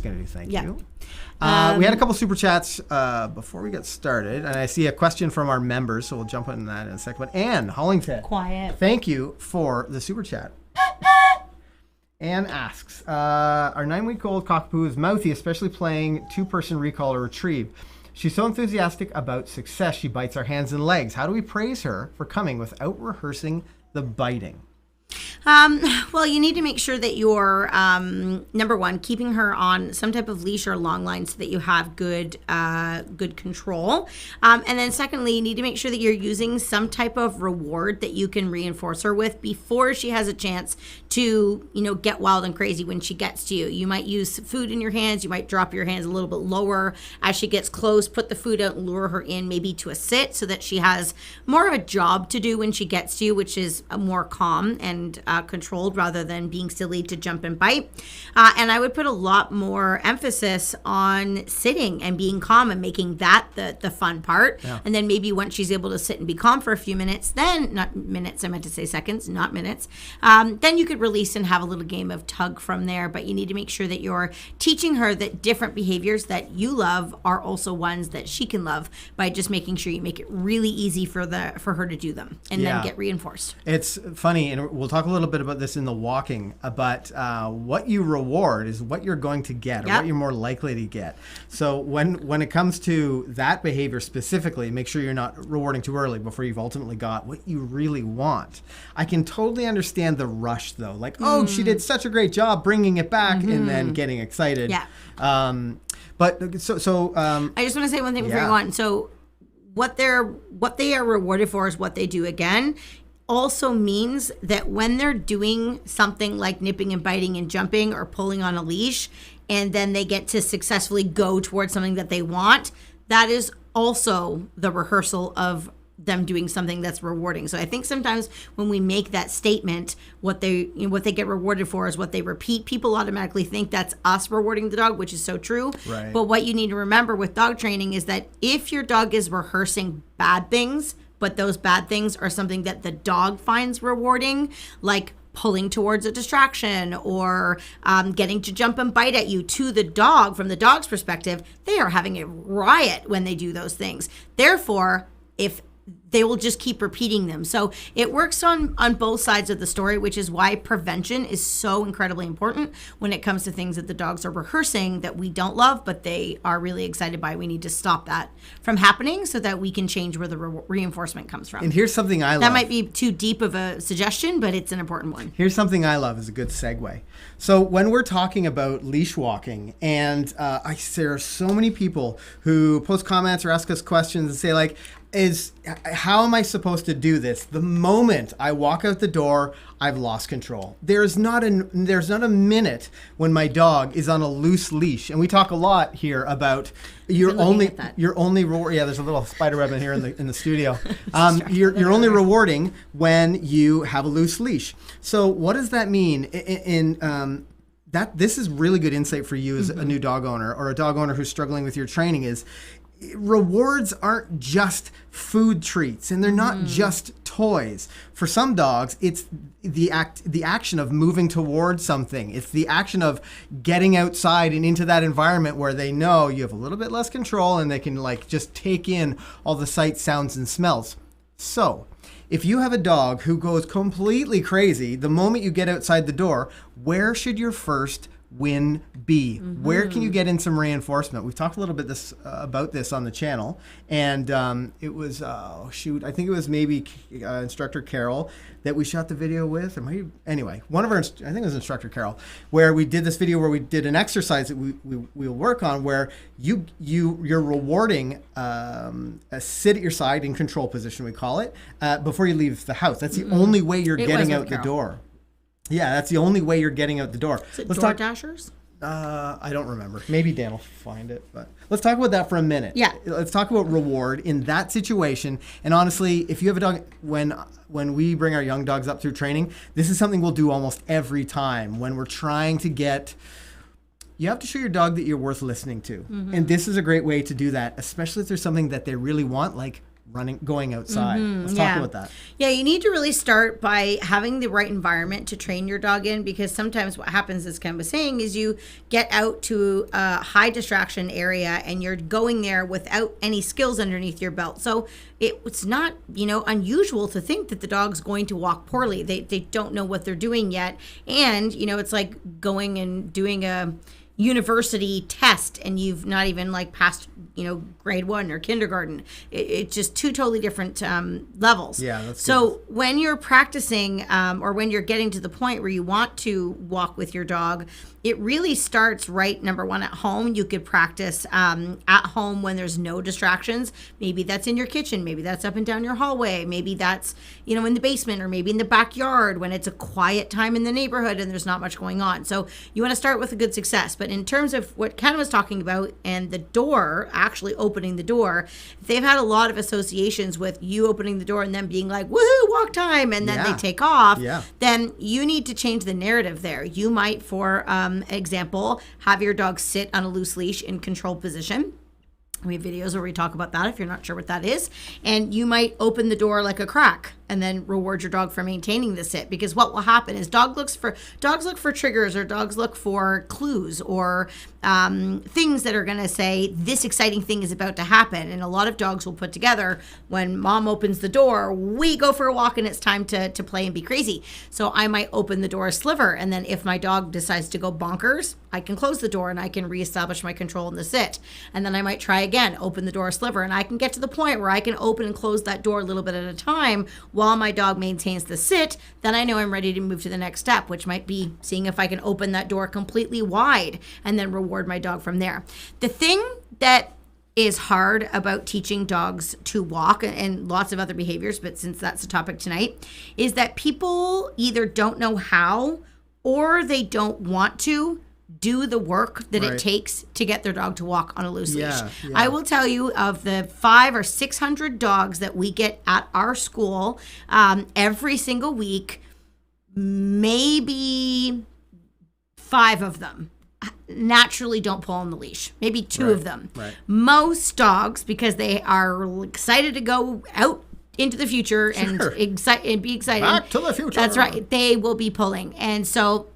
Gonna do. Thank you. We had a couple super chats before we get started, and I see a question from our members, so we'll jump into that in a second. But Anne Hollington, quiet. Thank you for the super chat. Anne asks, our 9-week-old cockapoo is mouthy, especially playing two-person recall or retrieve. She's so enthusiastic about success, she bites our hands and legs. How do we praise her for coming without rehearsing the biting? Well, you need to make sure that you're, number one, keeping her on some type of leash or long line so that you have good control. And then secondly, you need to make sure that you're using some type of reward that you can reinforce her with before she has a chance to, get wild and crazy when she gets to you. You might use food in your hands. You might drop your hands a little bit lower as she gets close, put the food out and lure her in maybe to a sit so that she has more of a job to do when she gets to you, which is more calm and controlled rather than being silly to jump and bite. And I would put a lot more emphasis on sitting and being calm and making that the fun part. Yeah. And then maybe once she's able to sit and be calm for a few minutes, then, not minutes, I meant to say seconds, not minutes, then you could release and have a little game of tug from there. But you need to make sure that you're teaching her that different behaviors that you love are also ones that she can love by just making sure you make it really easy for her to do them and then get reinforced. It's funny, and we'll talk a little bit about this in the walking, but what you reward is what you're going to get, or what you're more likely to get. So when it comes to that behavior specifically, make sure you're not rewarding too early before you've ultimately got what you really want. I can totally understand the rush though, like, oh, she did such a great job bringing it back, and then getting excited. Yeah. But I just want to say one thing before you go on. So what they are rewarded for is what they do again. Also means that when they're doing something like nipping and biting and jumping or pulling on a leash, and then they get to successfully go towards something that they want, that is also the rehearsal of them doing something that's rewarding. So I think sometimes when we make that statement, what they get rewarded for is what they repeat. People automatically think that's us rewarding the dog, which is so true. Right. But what you need to remember with dog training is that if your dog is rehearsing bad things, but those bad things are something that the dog finds rewarding, like pulling towards a distraction or getting to jump and bite at you, to the dog, from the dog's perspective, they are having a riot when they do those things. Therefore, if they will just keep repeating them. So it works on both sides of the story, which is why prevention is so incredibly important when it comes to things that the dogs are rehearsing that we don't love, but they are really excited by. We need to stop that from happening so that we can change where the reinforcement comes from. And here's something I love. That might be too deep of a suggestion, but it's an important one. Here's something I love is a good segue. So when we're talking about leash walking, and there are so many people who post comments or ask us questions and say like, how am I supposed to do this? The moment I walk out the door, I've lost control. There's not a minute when my dog is on a loose leash, and we talk a lot here about your only reward. Yeah, there's a little spider web in here in the studio. You're only rewarding when you have a loose leash. So what does that mean? That this is really good insight for you as a new dog owner or a dog owner who's struggling with your training is. Rewards aren't just food treats, and they're not just toys. For some dogs, it's the action of moving towards something. It's the action of getting outside and into that environment where they know you have a little bit less control and they can like just take in all the sights, sounds, and smells. So if you have a dog who goes completely crazy the moment you get outside the door, where should your first win be? Where can you get in some reinforcement? We've talked a little bit about this on the channel, and it was I think it was maybe Instructor Carol that we shot the video with, or anyway, one of our, I think it was Instructor Carol, where we did this video where we did an exercise that we'll work on where you're rewarding a sit at your side in control position, we call it, before you leave the house. That's the only way you're getting out the door. Yeah, that's the only way you're getting out the door. Is it DoorDashers? I don't remember. Maybe Dan will find it. But let's talk about that for a minute. Yeah. Let's talk about reward in that situation. And honestly, if you have a dog, when we bring our young dogs up through training, this is something we'll do almost every time when we're trying to get. You have to show your dog that you're worth listening to. And this is a great way to do that, especially if there's something that they really want, like going outside. Let's talk about that. Yeah, you need to really start by having the right environment to train your dog in, because sometimes what happens, as Ken was saying, is you get out to a high distraction area and you're going there without any skills underneath your belt. So it's not, unusual to think that the dog's going to walk poorly. They don't know what they're doing yet. And, it's like going and doing a university test and you've not even passed grade 1 or kindergarten. It's just two totally different levels. Yeah, that's so good. When you're practicing or when you're getting to the point where you want to walk with your dog, it really starts right, number one, at home. You could practice at home when there's no distractions. Maybe that's in your kitchen. Maybe that's up and down your hallway. Maybe that's, in the basement, or maybe in the backyard when it's a quiet time in the neighborhood and there's not much going on. So you want to start with a good success. But in terms of what Ken was talking about and the door, actually opening the door, if they've had a lot of associations with you opening the door and them being like, woohoo, walk time, and then they take off, then you need to change the narrative there. You might, for example, have your dog sit on a loose leash in controlled position. We have videos where we talk about that if you're not sure what that is. And you might open the door like a crack and then reward your dog for maintaining the sit, because what will happen is dogs look for triggers, or dogs look for clues, or things that are going to say this exciting thing is about to happen. And a lot of dogs will put together, when mom opens the door, we go for a walk and it's time to play and be crazy. So I might open the door a sliver, and then if my dog decides to go bonkers, I can close the door and I can reestablish my control in the sit. And then I might try again, open the door a sliver, and I can get to the point where I can open and close that door a little bit at a time while my dog maintains the sit. Then I know I'm ready to move to the next step, which might be seeing if I can open that door completely wide and then reward my dog from there. The thing that is hard about teaching dogs to walk, and lots of other behaviors, but since that's the topic tonight, is that people either don't know how or they don't want to do the work that it takes to get their dog to walk on a loose leash. I will tell you, of the 500 or 600 dogs that we get at our school every single week, maybe 5 of them naturally don't pull on the leash. Maybe 2 of them. Most dogs, because they are excited to go out into the future and be excited. Back to the future. That's right. They will be pulling. And so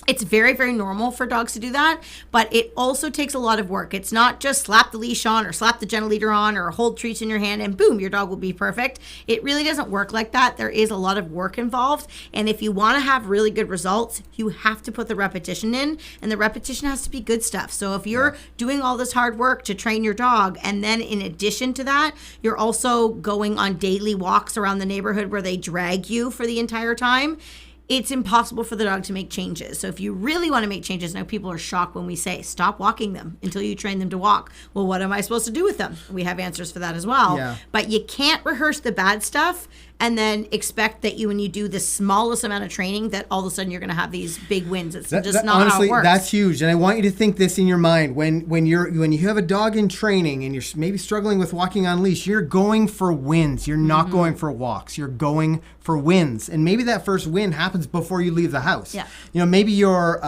it's very, very normal for dogs to do that, but it also takes a lot of work. It's not just slap the leash on or slap the gentle leader on or hold treats in your hand and boom, your dog will be perfect. It really doesn't work like that. There is a lot of work involved. And if you want to have really good results, you have to put the repetition in, and the repetition has to be good stuff. So if you're doing all this hard work to train your dog, and then in addition to that, you're also going on daily walks around the neighborhood where they drag you for the entire time, it's impossible for the dog to make changes. So if you really want to make changes, now people are shocked when we say, stop walking them until you train them to walk. Well, what am I supposed to do with them? We have answers for that as well. But you can't rehearse the bad stuff and then expect that when you do the smallest amount of training, that all of a sudden you're going to have these big wins. It's just not honestly, how it works. That's huge. And I want you to think this in your mind. When you have a dog in training and you're maybe struggling with walking on leash, you're going for wins. You're not going for walks. You're going for wins. And maybe that first win happens before you leave the house. Maybe you're,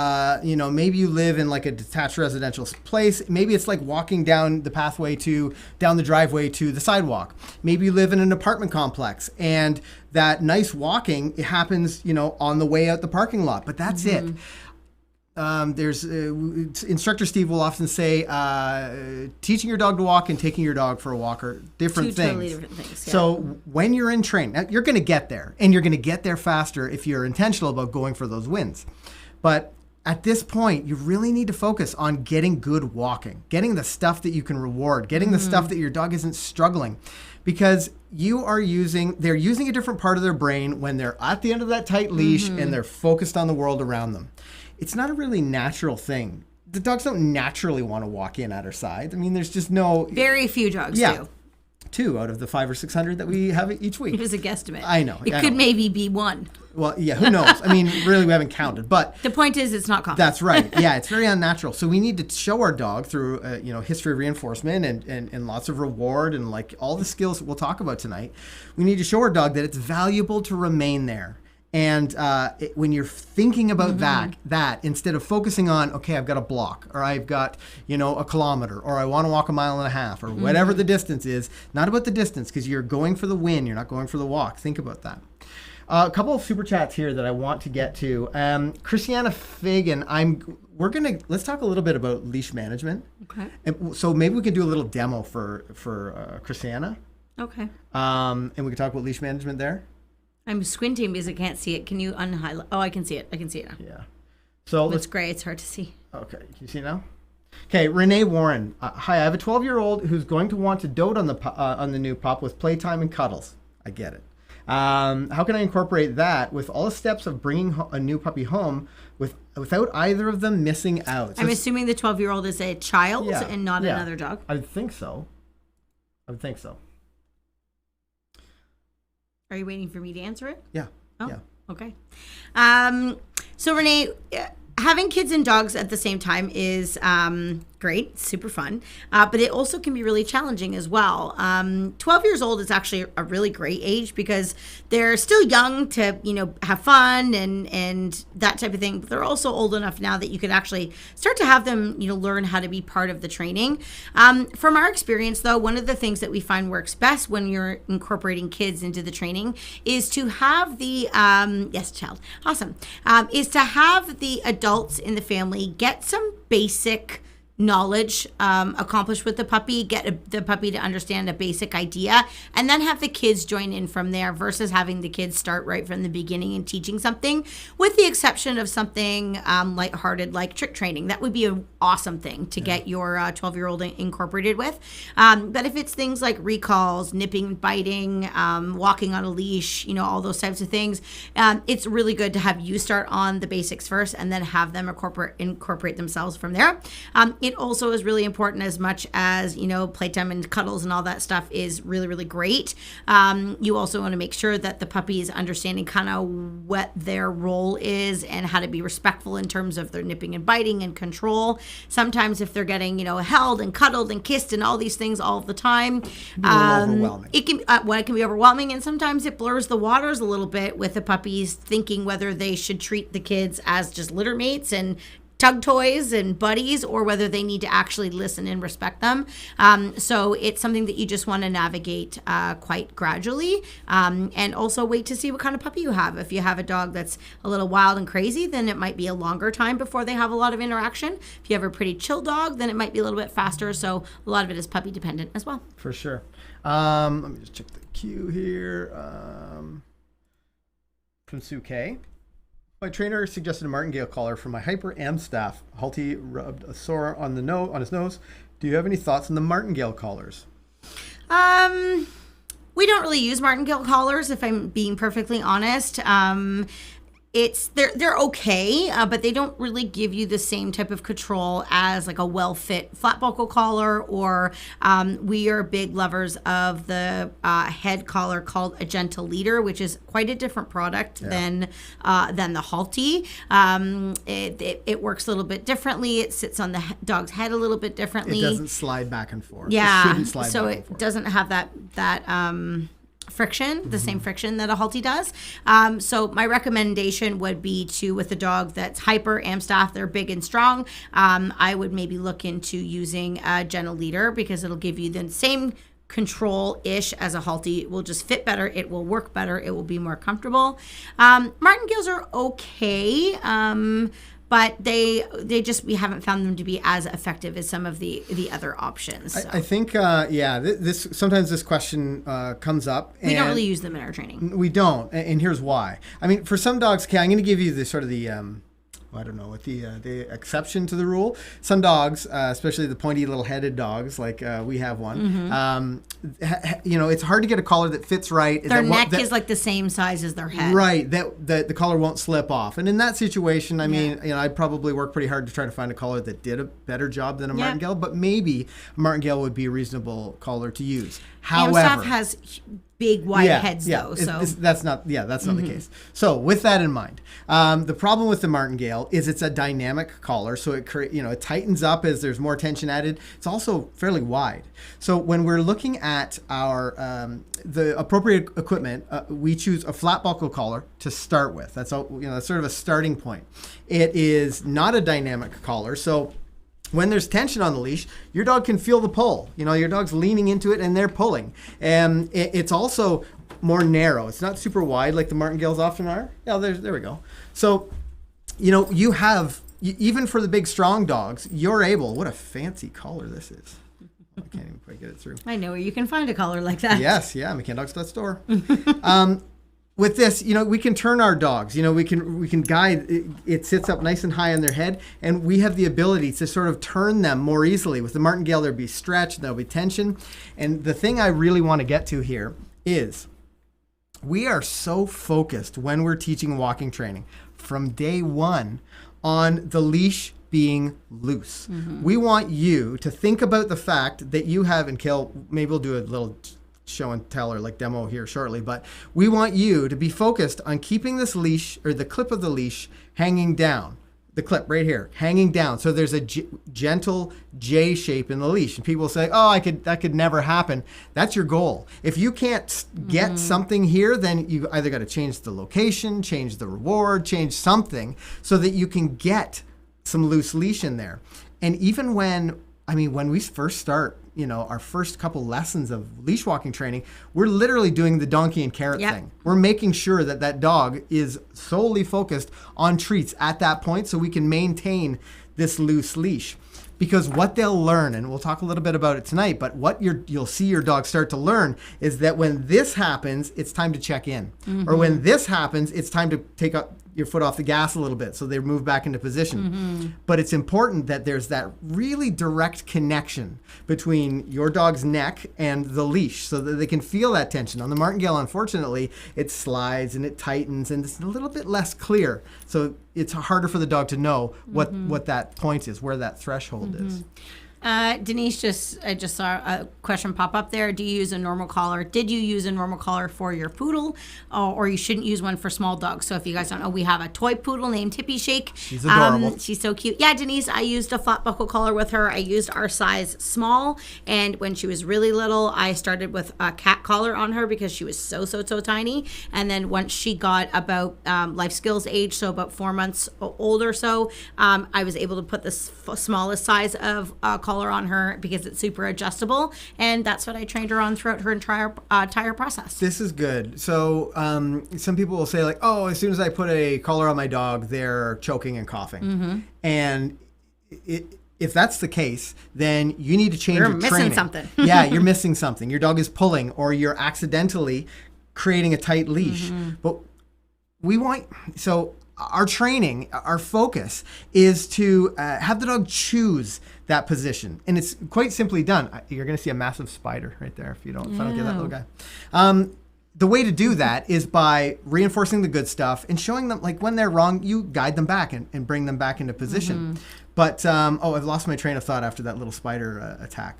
maybe you live in like a detached residential place. Maybe it's like walking down the down the driveway to the sidewalk. Maybe you live in an apartment complex, and that nice walking, it happens, on the way out the parking lot. But that's it. There's instructor Steve will often say, teaching your dog to walk and taking your dog for a walk are different things. Totally different things. So when you're in training, now you're going to get there, and you're going to get there faster if you're intentional about going for those wins. But at this point, you really need to focus on getting good walking, getting the stuff that you can reward, getting the stuff that your dog isn't struggling, because they're using a different part of their brain when they're at the end of that tight leash and they're focused on the world around them. It's not a really natural thing. The dogs don't naturally want to walk in at our side. I mean, there's just no... Very few dogs do. 2 out of the 500 or 600 that we have each week. It was a guesstimate. I know. It could maybe be 1. Well, yeah, who knows? I mean, really, we haven't counted. But the point is, it's not common. That's right. Yeah, it's very unnatural. So we need to show our dog through, history of reinforcement and lots of reward and like all the skills that we'll talk about tonight. We need to show our dog that it's valuable to remain there. And when you're thinking about that instead of focusing on, okay, I've got a block, or I've got, a kilometer, or I want to walk a mile and a half, or whatever the distance is, not about the distance, because you're going for the win. You're not going for the walk. Think about that. A couple of super chats here that I want to get to. Christiana Fagan, let's talk a little bit about leash management. Okay. And so maybe we can do a little demo for Christiana. Okay. And we can talk about leash management there. I'm squinting because I can't see it. Can you unhighlight? Oh, I can see it. I can see it now. Yeah. So it's gray. It's hard to see. Okay. Can you see it now? Okay. Renee Warren. Hi. I have a 12-year-old who's going to want to dote on the new pup with playtime and cuddles. I get it. How can I incorporate that with all the steps of bringing a new puppy home without either of them missing out? So I'm assuming the 12-year-old is a child and not another dog. I would think so. Are you waiting for me to answer it? Yeah. Oh, yeah. Okay. So Renee, having kids and dogs at the same time is great, super fun, but it also can be really challenging as well. 12 years old is actually a really great age because they're still young to, have fun and that type of thing. But they're also old enough now that you could actually start to have them, learn how to be part of the training. From our experience, though, one of the things that we find works best when you're incorporating kids into the training is to have the, is to have the adults in the family get some basic knowledge accomplished with the puppy, get the puppy to understand a basic idea, and then have the kids join in from there versus having the kids start right from the beginning and teaching something, with the exception of something lighthearted like trick training. That would be an awesome thing to get your 12-year-old incorporated with. But if it's things like recalls, nipping, biting, walking on a leash, all those types of things, it's really good to have you start on the basics first and then have them incorporate themselves from there. It also is really important, as much as, playtime and cuddles and all that stuff is really, really great. You also want to make sure that the puppy is understanding kind of what their role is and how to be respectful in terms of their nipping and biting and control. Sometimes if they're getting, held and cuddled and kissed and all these things all the time, overwhelming. It can be overwhelming, and sometimes it blurs the waters a little bit with the puppies thinking whether they should treat the kids as just litter mates and tug toys and buddies, or whether they need to actually listen and respect them. So it's something that you just want to navigate quite gradually, and also wait to see what kind of puppy you have. If you have a dog that's a little wild and crazy, then it might be a longer time before they have a lot of interaction. If you have a pretty chill dog, then it might be a little bit faster. So a lot of it is puppy dependent as well. For sure. Let me just check the queue here. From Sue K. My trainer suggested a martingale collar for my hyper am staff. Halty rubbed a sore on his nose. Do you have any thoughts on the martingale collars? We don't really use martingale collars, if I'm being perfectly honest. They're okay, but they don't really give you the same type of control as like a well-fit flat buckle collar, or we are big lovers of the head collar called a gentle leader, which is quite a different product than the Halty. It works a little bit differently. It sits on the dog's head a little bit differently. It doesn't slide back and forth. Yeah, it shouldn't slide so back and it forth. doesn't have that friction, the same friction that a Halty does. So my recommendation would be with a dog that's hyper Amstaff, they're big and strong, I would maybe look into using a gentle leader, because it'll give you the same control-ish as a Halty. It will just fit better, it will work better, it will be more comfortable. Martingales are okay, but we haven't found them to be as effective as some of the other options. So. I think, sometimes this question comes up. We don't really use them in our training. We don't, and here's why. I mean, for some dogs, I'm going to give you the the exception to the rule. Some dogs, especially the pointy little headed dogs, like we have one, it's hard to get a collar that fits right. Their neck is like the same size as their head. Right, that the collar won't slip off. And in that situation, I mean, I'd probably work pretty hard to try to find a collar that did a better job than a martingale, but maybe a martingale would be a reasonable collar to use. However, Amstaff has big wide heads though. That's not the case. So with that in mind, the problem with the martingale is it's a dynamic collar, so it tightens up as there's more tension added. It's also fairly wide. So when we're looking at our the appropriate equipment, we choose a flat buckle collar to start with. That's that's sort of a starting point. It is not a dynamic collar, so when there's tension on the leash, your dog can feel the pull. Your dog's leaning into it and they're pulling. And it's also more narrow. It's not super wide like the martingales often are. Yeah, there we go. So, you have, even for the big strong dogs, you're able, what a fancy collar this is. I can't even quite get it through. I know where you can find a collar like that. Yes, yeah, McCandogs.store. With this, we can turn our dogs. We can guide. It sits up nice and high on their head, and we have the ability to sort of turn them more easily. With the martingale, there'll be stretch, there'll be tension. And the thing I really want to get to here is we are so focused when we're teaching walking training from day one on the leash being loose. We want you to think about the fact that you have, and Kale, maybe we'll do a little show and tell or like demo here shortly, but we want you to be focused on keeping this leash or the clip of the leash hanging down. The clip right here hanging down, so there's a gentle J shape in the leash. And people say, "Oh, that could never happen." That's your goal. If you can't get something here, then you either got to change the location, change the reward, change something so that you can get some loose leash in there. And even when we first start, our first couple lessons of leash walking training, we're literally doing the donkey and carrot thing. We're making sure that dog is solely focused on treats at that point so we can maintain this loose leash. Because what they'll learn, and we'll talk a little bit about it tonight, but what you'll see your dog start to learn is that when this happens, it's time to check in. Or when this happens, it's time to take up your foot off the gas a little bit so they move back into position. But it's important that there's that really direct connection between your dog's neck and the leash so that they can feel that tension. On the martingale, unfortunately, it slides and it tightens and it's a little bit less clear. So it's harder for the dog to know what that point is, where that threshold is. Denise, I just saw a question pop up there. Do you use a normal collar? Did you use a normal collar for your poodle? Or you shouldn't use one for small dogs. So if you guys don't know, we have a toy poodle named Tippy Shake. She's adorable. She's so cute. Yeah, Denise, I used a flat buckle collar with her. I used our size small. And when she was really little, I started with a cat collar on her because she was so tiny. And then once she got about life skills age, so about 4 months old or so, I was able to put the smallest size of collar on her because it's super adjustable, and that's what I trained her on throughout her entire process. This is good. So some people will say like, oh, as soon as I put a collar on my dog, they're choking and coughing. And if that's the case, then you need to change your training. You're missing something. Yeah, you're missing something. Your dog is pulling, or you're accidentally creating a tight leash. But our training, our focus is to have the dog choose that position. And it's quite simply done. You're going to see a massive spider right there if I don't get that little guy. The way to do that is by reinforcing the good stuff and showing them, like, when they're wrong, you guide them back and bring them back into position. But, I've lost my train of thought after that little spider attack.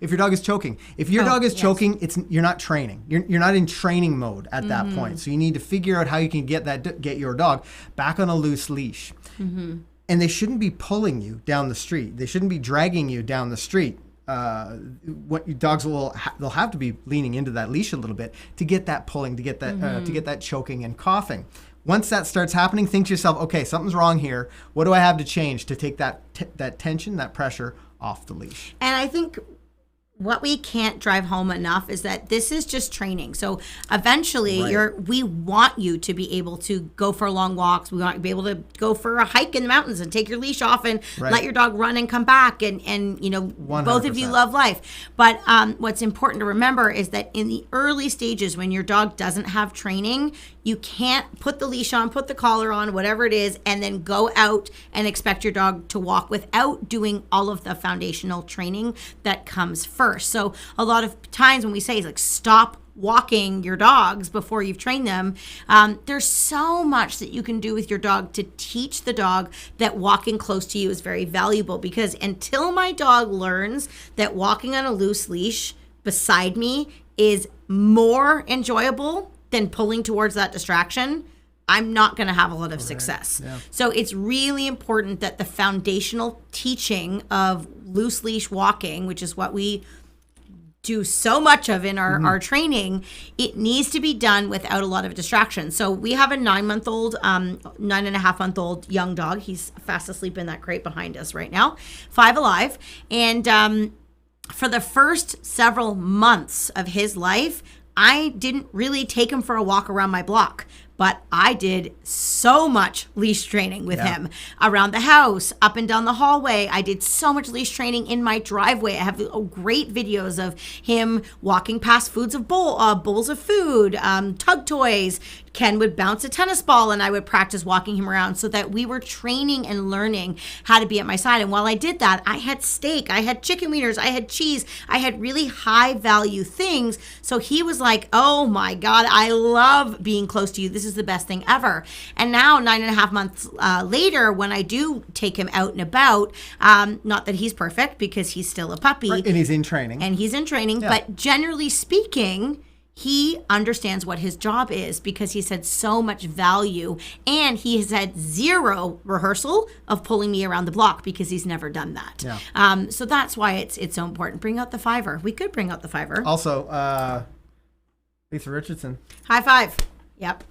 If your dog is choking. If your dog is choking, you're not training. You're not in training mode at that point. So you need to figure out how you can get your dog back on a loose leash. And they shouldn't be pulling you down the street. They shouldn't be dragging you down the street. Dogs they'll have to be leaning into that leash a little bit to get that pulling, to get that choking and coughing. Once that starts happening, think to yourself, okay, something's wrong here. What do I have to change to take that tension, that pressure off the leash? And I think what we can't drive home enough is that this is just training. So eventually we want you to be able to go for long walks. We want you to be able to go for a hike in the mountains and take your leash off and let your dog run and come back. And 100%. Both of you love life. But what's important to remember is that in the early stages, when your dog doesn't have training, you can't put the leash on, put the collar on, whatever it is, and then go out and expect your dog to walk without doing all of the foundational training that comes first. So a lot of times when we say, like, stop walking your dogs before you've trained them, there's so much that you can do with your dog to teach the dog that walking close to you is very valuable. Because until my dog learns that walking on a loose leash beside me is more enjoyable than pulling towards that distraction, I'm not going to have a lot of success. Yeah. So it's really important that the foundational teaching of loose leash walking, which is what we do so much of in our training, it needs to be done without a lot of distraction. So we have a 9.5-month-old young dog. He's fast asleep in that crate behind us right now, 5 alive. And for the first several months of his life, I didn't really take him for a walk around my block. But I did so much leash training with him around the house, up and down the hallway. I did so much leash training in my driveway. I have great videos of him walking past bowls of food, tug toys. Ken would bounce a tennis ball and I would practice walking him around so that we were training and learning how to be at my side. And while I did that, I had steak, I had chicken wieners, I had cheese, I had really high value things. So he was like, oh my God, I love being close to you. This is the best thing ever. And now 9.5 months later, when I do take him out and about, not that he's perfect because he's still a puppy. Right. And he's in training. But generally speaking, he understands what his job is because he's had so much value, and he has had zero rehearsal of pulling me around the block because he's never done that. Yeah. So that's why it's so important. Bring out the fiver. We could bring out the fiver. Also, Lisa Richardson. High five. Yep.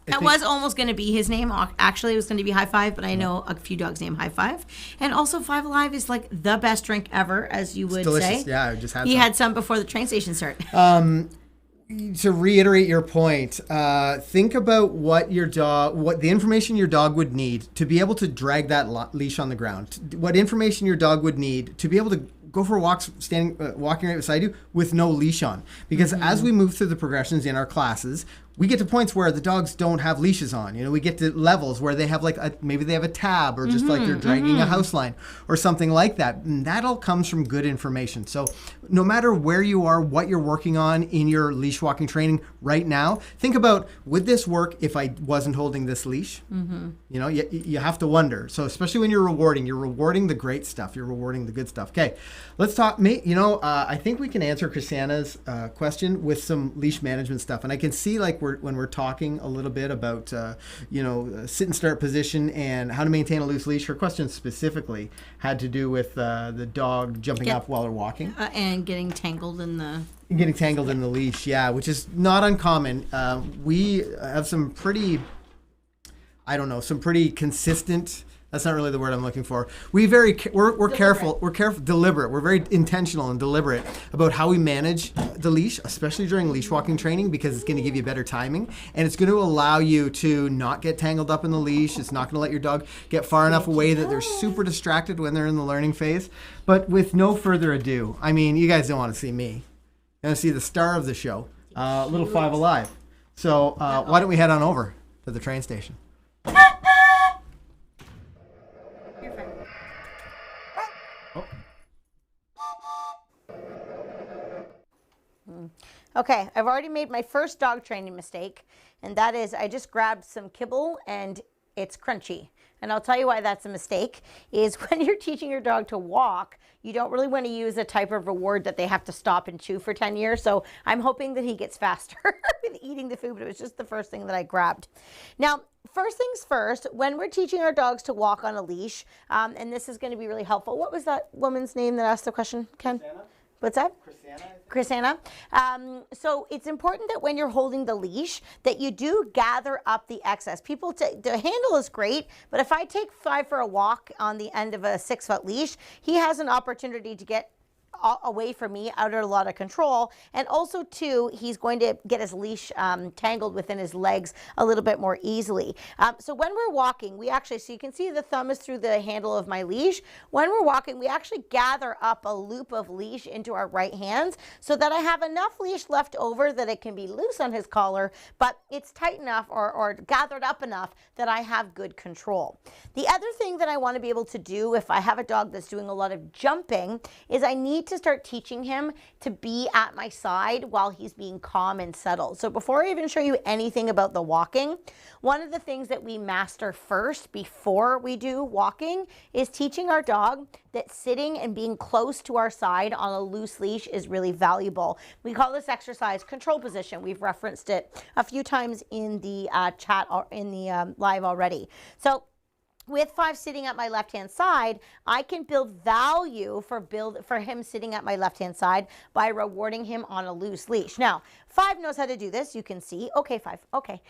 That was almost going to be his name. Actually, it was going to be High Five, but I know a few dogs named High Five. And also, 5 Alive is like the best drink ever, as you would delicious. say. Yeah, I just had He had some before the train station started. To reiterate your point, think about what the information your dog would need to be able to drag that leash on the ground. What information your dog would need to be able to go for walks, walking right beside you with no leash on. Because as we move through the progressions in our classes, we get to points where the dogs don't have leashes on. We get to levels where they have maybe they have a tab or just like they're dragging a house line or something like that. And that all comes from good information. So no matter where you are, what you're working on in your leash walking training right now, think about, would this work if I wasn't holding this leash? You have to wonder. So especially when you're rewarding the great stuff. You're rewarding the good stuff. Okay, let's talk. I think we can answer Christiana's question with some leash management stuff. And I can see when we're talking a little bit about sit and start position and how to maintain a loose leash. Her question specifically had to do with the dog jumping up while they're walking and getting tangled in the leash. Yeah, which is not uncommon. We have some pretty consistent. That's not really the word I'm looking for. We're careful. We're careful, deliberate. We're very intentional and deliberate about how we manage the leash, especially during leash walking training, because it's going to give you better timing and it's going to allow you to not get tangled up in the leash. It's not going to let your dog get far enough away that they're super distracted when they're in the learning phase. But with no further ado, you guys don't want to see me. You're going to see the star of the show, little 5 Alive. So why don't we head on over to the train station? Okay, I've already made my first dog training mistake, and that is I just grabbed some kibble and it's crunchy. And I'll tell you why that's a mistake, is when you're teaching your dog to walk, you don't really want to use a type of reward that they have to stop and chew for 10 years. So I'm hoping that he gets faster with eating the food, but it was just the first thing that I grabbed. Now, first things first, when we're teaching our dogs to walk on a leash, and this is going to be really helpful. What was that woman's name that asked the question, Ken? Christiana. What's that? Christiana. So it's important that when you're holding the leash that you do gather up the excess. The handle is great, but if I take 5 for a walk on the end of a 6-foot leash, he has an opportunity to get away from me, out of a lot of control. And also too, he's going to get his leash tangled within his legs a little bit more easily. So when we're walking, so you can see the thumb is through the handle of my leash. When we're walking, we actually gather up a loop of leash into our right hands so that I have enough leash left over that it can be loose on his collar, but it's tight enough or gathered up enough that I have good control. The other thing that I want to be able to do if I have a dog that's doing a lot of jumping is I need need to start teaching him to be at my side while he's being calm and settled. So before I even show you anything about the walking, one of the things that we master first before we do walking is teaching our dog that sitting and being close to our side on a loose leash is really valuable. We call this exercise control position. We've referenced it a few times in the chat or in the live already. So with 5 sitting at my left-hand side, I can build value for him sitting at my left-hand side by rewarding him on a loose leash. Now, 5 knows how to do this. You can see. Okay, 5. Okay.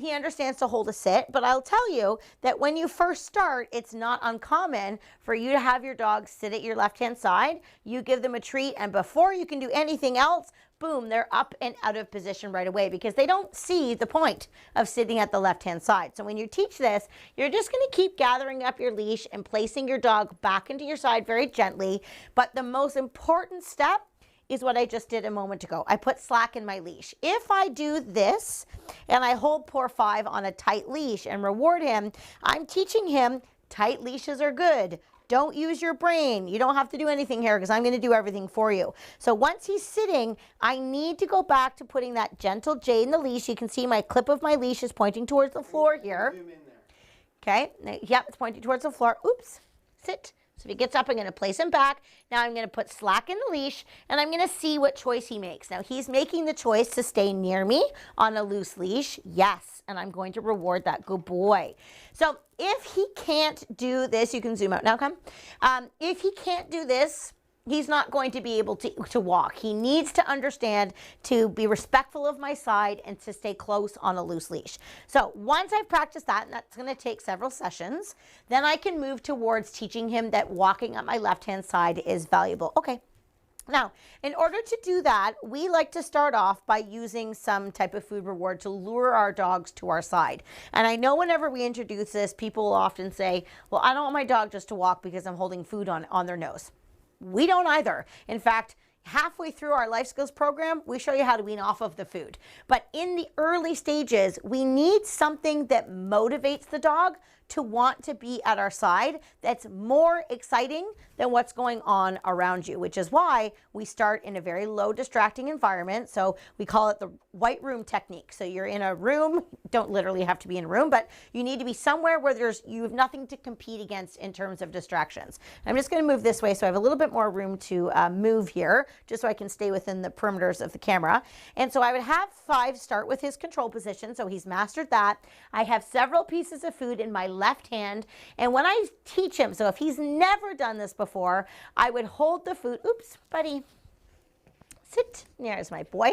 He understands to hold a sit, but I'll tell you that when you first start, it's not uncommon for you to have your dog sit at your left-hand side. You give them a treat, and before you can do anything else, boom, they're up and out of position right away because they don't see the point of sitting at the left-hand side. So when you teach this, you're just going to keep gathering up your leash and placing your dog back into your side very gently. But the most important step is what I just did a moment ago. I put slack in my leash. If I do this and I hold poor 5 on a tight leash and reward him, I'm teaching him tight leashes are good. Don't use your brain. You don't have to do anything here because I'm going to do everything for you. So once he's sitting, I need to go back to putting that gentle J in the leash. You can see my clip of my leash is pointing towards the floor here. Zoom in there. Okay. Yep, it's pointing towards the floor. Oops. Sit. So if he gets up, I'm going to place him back. Now I'm going to put slack in the leash, and I'm going to see what choice he makes. Now he's making the choice to stay near me on a loose leash. Yes, and I'm going to reward that. Good boy. So if he can't do this, you can zoom out now, come. If he can't do this, he's not going to be able to walk. He needs to understand to be respectful of my side and to stay close on a loose leash. So once I've practiced that, and that's going to take several sessions, then I can move towards teaching him that walking at my left-hand side is valuable. Okay. Now, in order to do that, we like to start off by using some type of food reward to lure our dogs to our side. And I know whenever we introduce this, people will often say, well, I don't want my dog just to walk because I'm holding food on their nose. We don't either. In fact, halfway through our life skills program, we show you how to wean off of the food. But in the early stages, we need something that motivates the dog to want to be at our side that's more exciting than what's going on around you, which is why we start in a very low distracting environment. So we call it the white room technique. So you're in a room, don't literally have to be in a room, but you need to be somewhere where you have nothing to compete against in terms of distractions. I'm just going to move this way so I have a little bit more room to move here, just so I can stay within the perimeters of the camera. And so I would have 5 start with his control position. So he's mastered that. I have several pieces of food in my left hand. And when I teach him, so if he's never done this before, I would hold the food. Oops, buddy. Sit. There's my boy.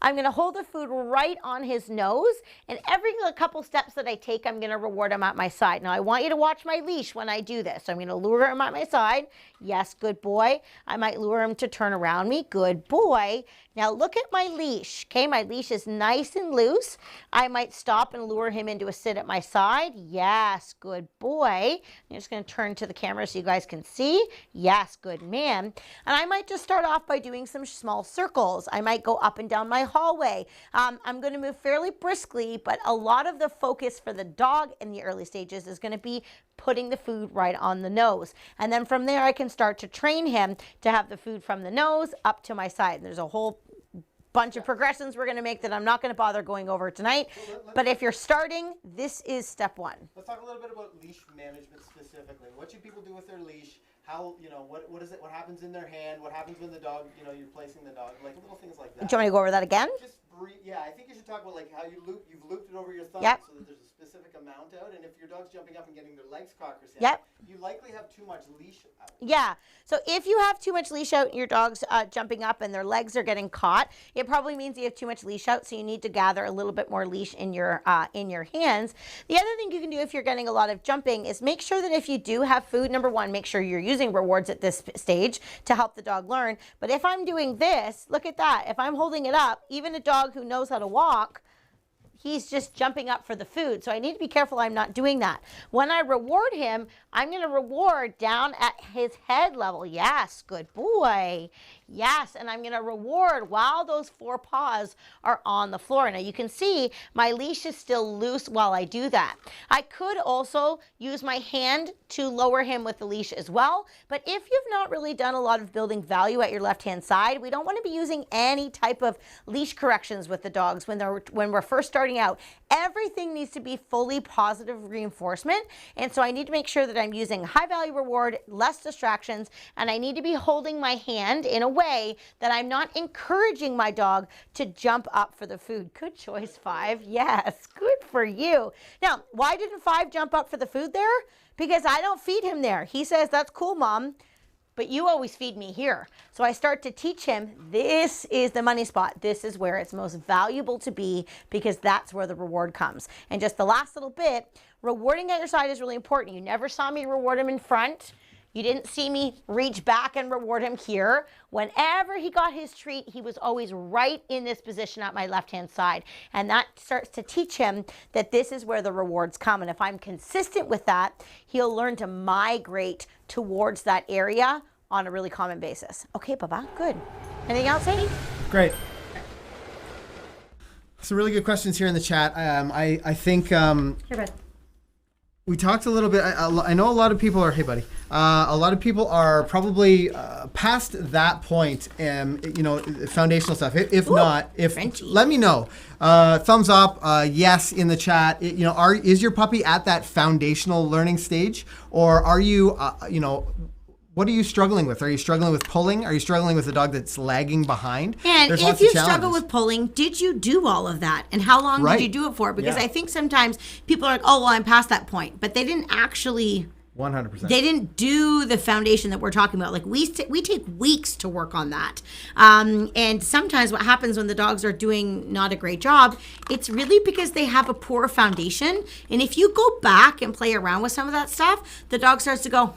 I'm going to hold the food right on his nose, and every couple steps that I take, I'm going to reward him at my side. Now, I want you to watch my leash when I do this. So I'm going to lure him at my side. Yes, good boy. I might lure him to turn around me. Good boy. Now, look at my leash. Okay, my leash is nice and loose. I might stop and lure him into a sit at my side. Yes, good boy. I'm just going to turn to the camera so you guys can see. Yes, good man. And I might just start off by doing some small circles. I might go up and down my hallway. I'm going to move fairly briskly, but a lot of the focus for the dog in the early stages is going to be putting the food right on the nose. And then from there, I can start to train him to have the food from the nose up to my side. And there's a whole bunch of progressions we're going to make that I'm not going to bother going over tonight. But if you're starting, this is step 1. Let's talk a little bit about leash management specifically. What should people do with their leash? How, what is it? What happens in their hand? What happens when the dog, you're placing the dog? Like little things like that. Do you want me to go over that again? Just yeah, I think you should talk about like how you've looped it over your thumb Yep. so that there's a specific amount out. And if your dog's jumping up and getting their legs cocked or something, Yep. you likely have too much leash out. Yeah. So if you have too much leash out and your dog's jumping up and their legs are getting caught, it probably means you have too much leash out. So you need to gather a little bit more leash in your hands. The other thing you can do if you're getting a lot of jumping is make sure that if you do have food, number 1, make sure you're using rewards at this stage to help the dog learn. But if I'm doing this, look at that. If I'm holding it up, even a dog who knows how to walk, he's just jumping up for the food. So I need to be careful I'm not doing that. When I reward him, I'm going to reward down at his head level. Yes, good boy. Yes, and I'm going to reward while those 4 paws are on the floor. Now you can see my leash is still loose while I do that. I could also use my hand to lower him with the leash as well, but if you've not really done a lot of building value at your left-hand side, we don't want to be using any type of leash corrections with the dogs when we're first starting out. Everything needs to be fully positive reinforcement, and so I need to make sure that I'm using high value reward, less distractions, and I need to be holding my hand in a way that I'm not encouraging my dog to jump up for the food. Good choice, 5. Yes, good for you. Now, why didn't 5 jump up for the food there? Because I don't feed him there. He says, that's cool, Mom, but you always feed me here. So I start to teach him, this is the money spot. This is where it's most valuable to be, because that's where the reward comes. And just the last little bit, rewarding at your side is really important. You never saw me reward him in front. You didn't see me reach back and reward him here. Whenever he got his treat, he was always right in this position at my left-hand side. And that starts to teach him that this is where the rewards come. And if I'm consistent with that, he'll learn to migrate towards that area on a really common basis. Okay, Baba, good. Anything else, Sadie? Great. Some really good questions here in the chat. I think Here, bud. we talked a little bit. I know a lot of people are. Hey, buddy. A lot of people are probably past that point. Foundational stuff. If not, Frenchie. let me know. Thumbs up. Yes in the chat. Is your puppy at that foundational learning stage, or are you? What are you struggling with? Are you struggling with pulling? Are you struggling with a dog that's lagging behind? And There's if lots you of challenges. struggle with pulling, did you do all of that? And how long Right. did you do it for? Because Yeah. I think sometimes people are like, oh, well, I'm past that point. But they didn't actually... 100%. They didn't do the foundation that we're talking about. Like we take weeks to work on that. And sometimes what happens when the dogs are doing not a great job, it's really because they have a poor foundation. And if you go back and play around with some of that stuff, the dog starts to go,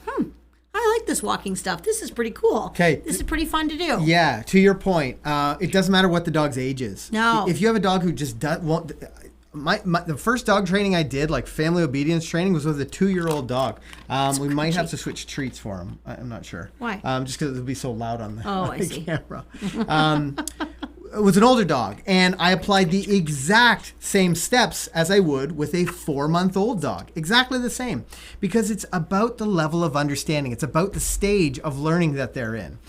I like this walking stuff. This is pretty cool. Okay. This is pretty fun to do. Yeah, to your point, it doesn't matter what the dog's age is. No. If you have a dog who just won't... the first dog training I did, like family obedience training, was with a 2-year-old dog. We might have to switch treats for him. I'm not sure. Why? Just because it would be so loud on the, I see. camera. It was an older dog, and I applied the exact same steps as I would with a 4-month-old dog. Exactly the same. Because it's about the level of understanding. It's about the stage of learning that they're in.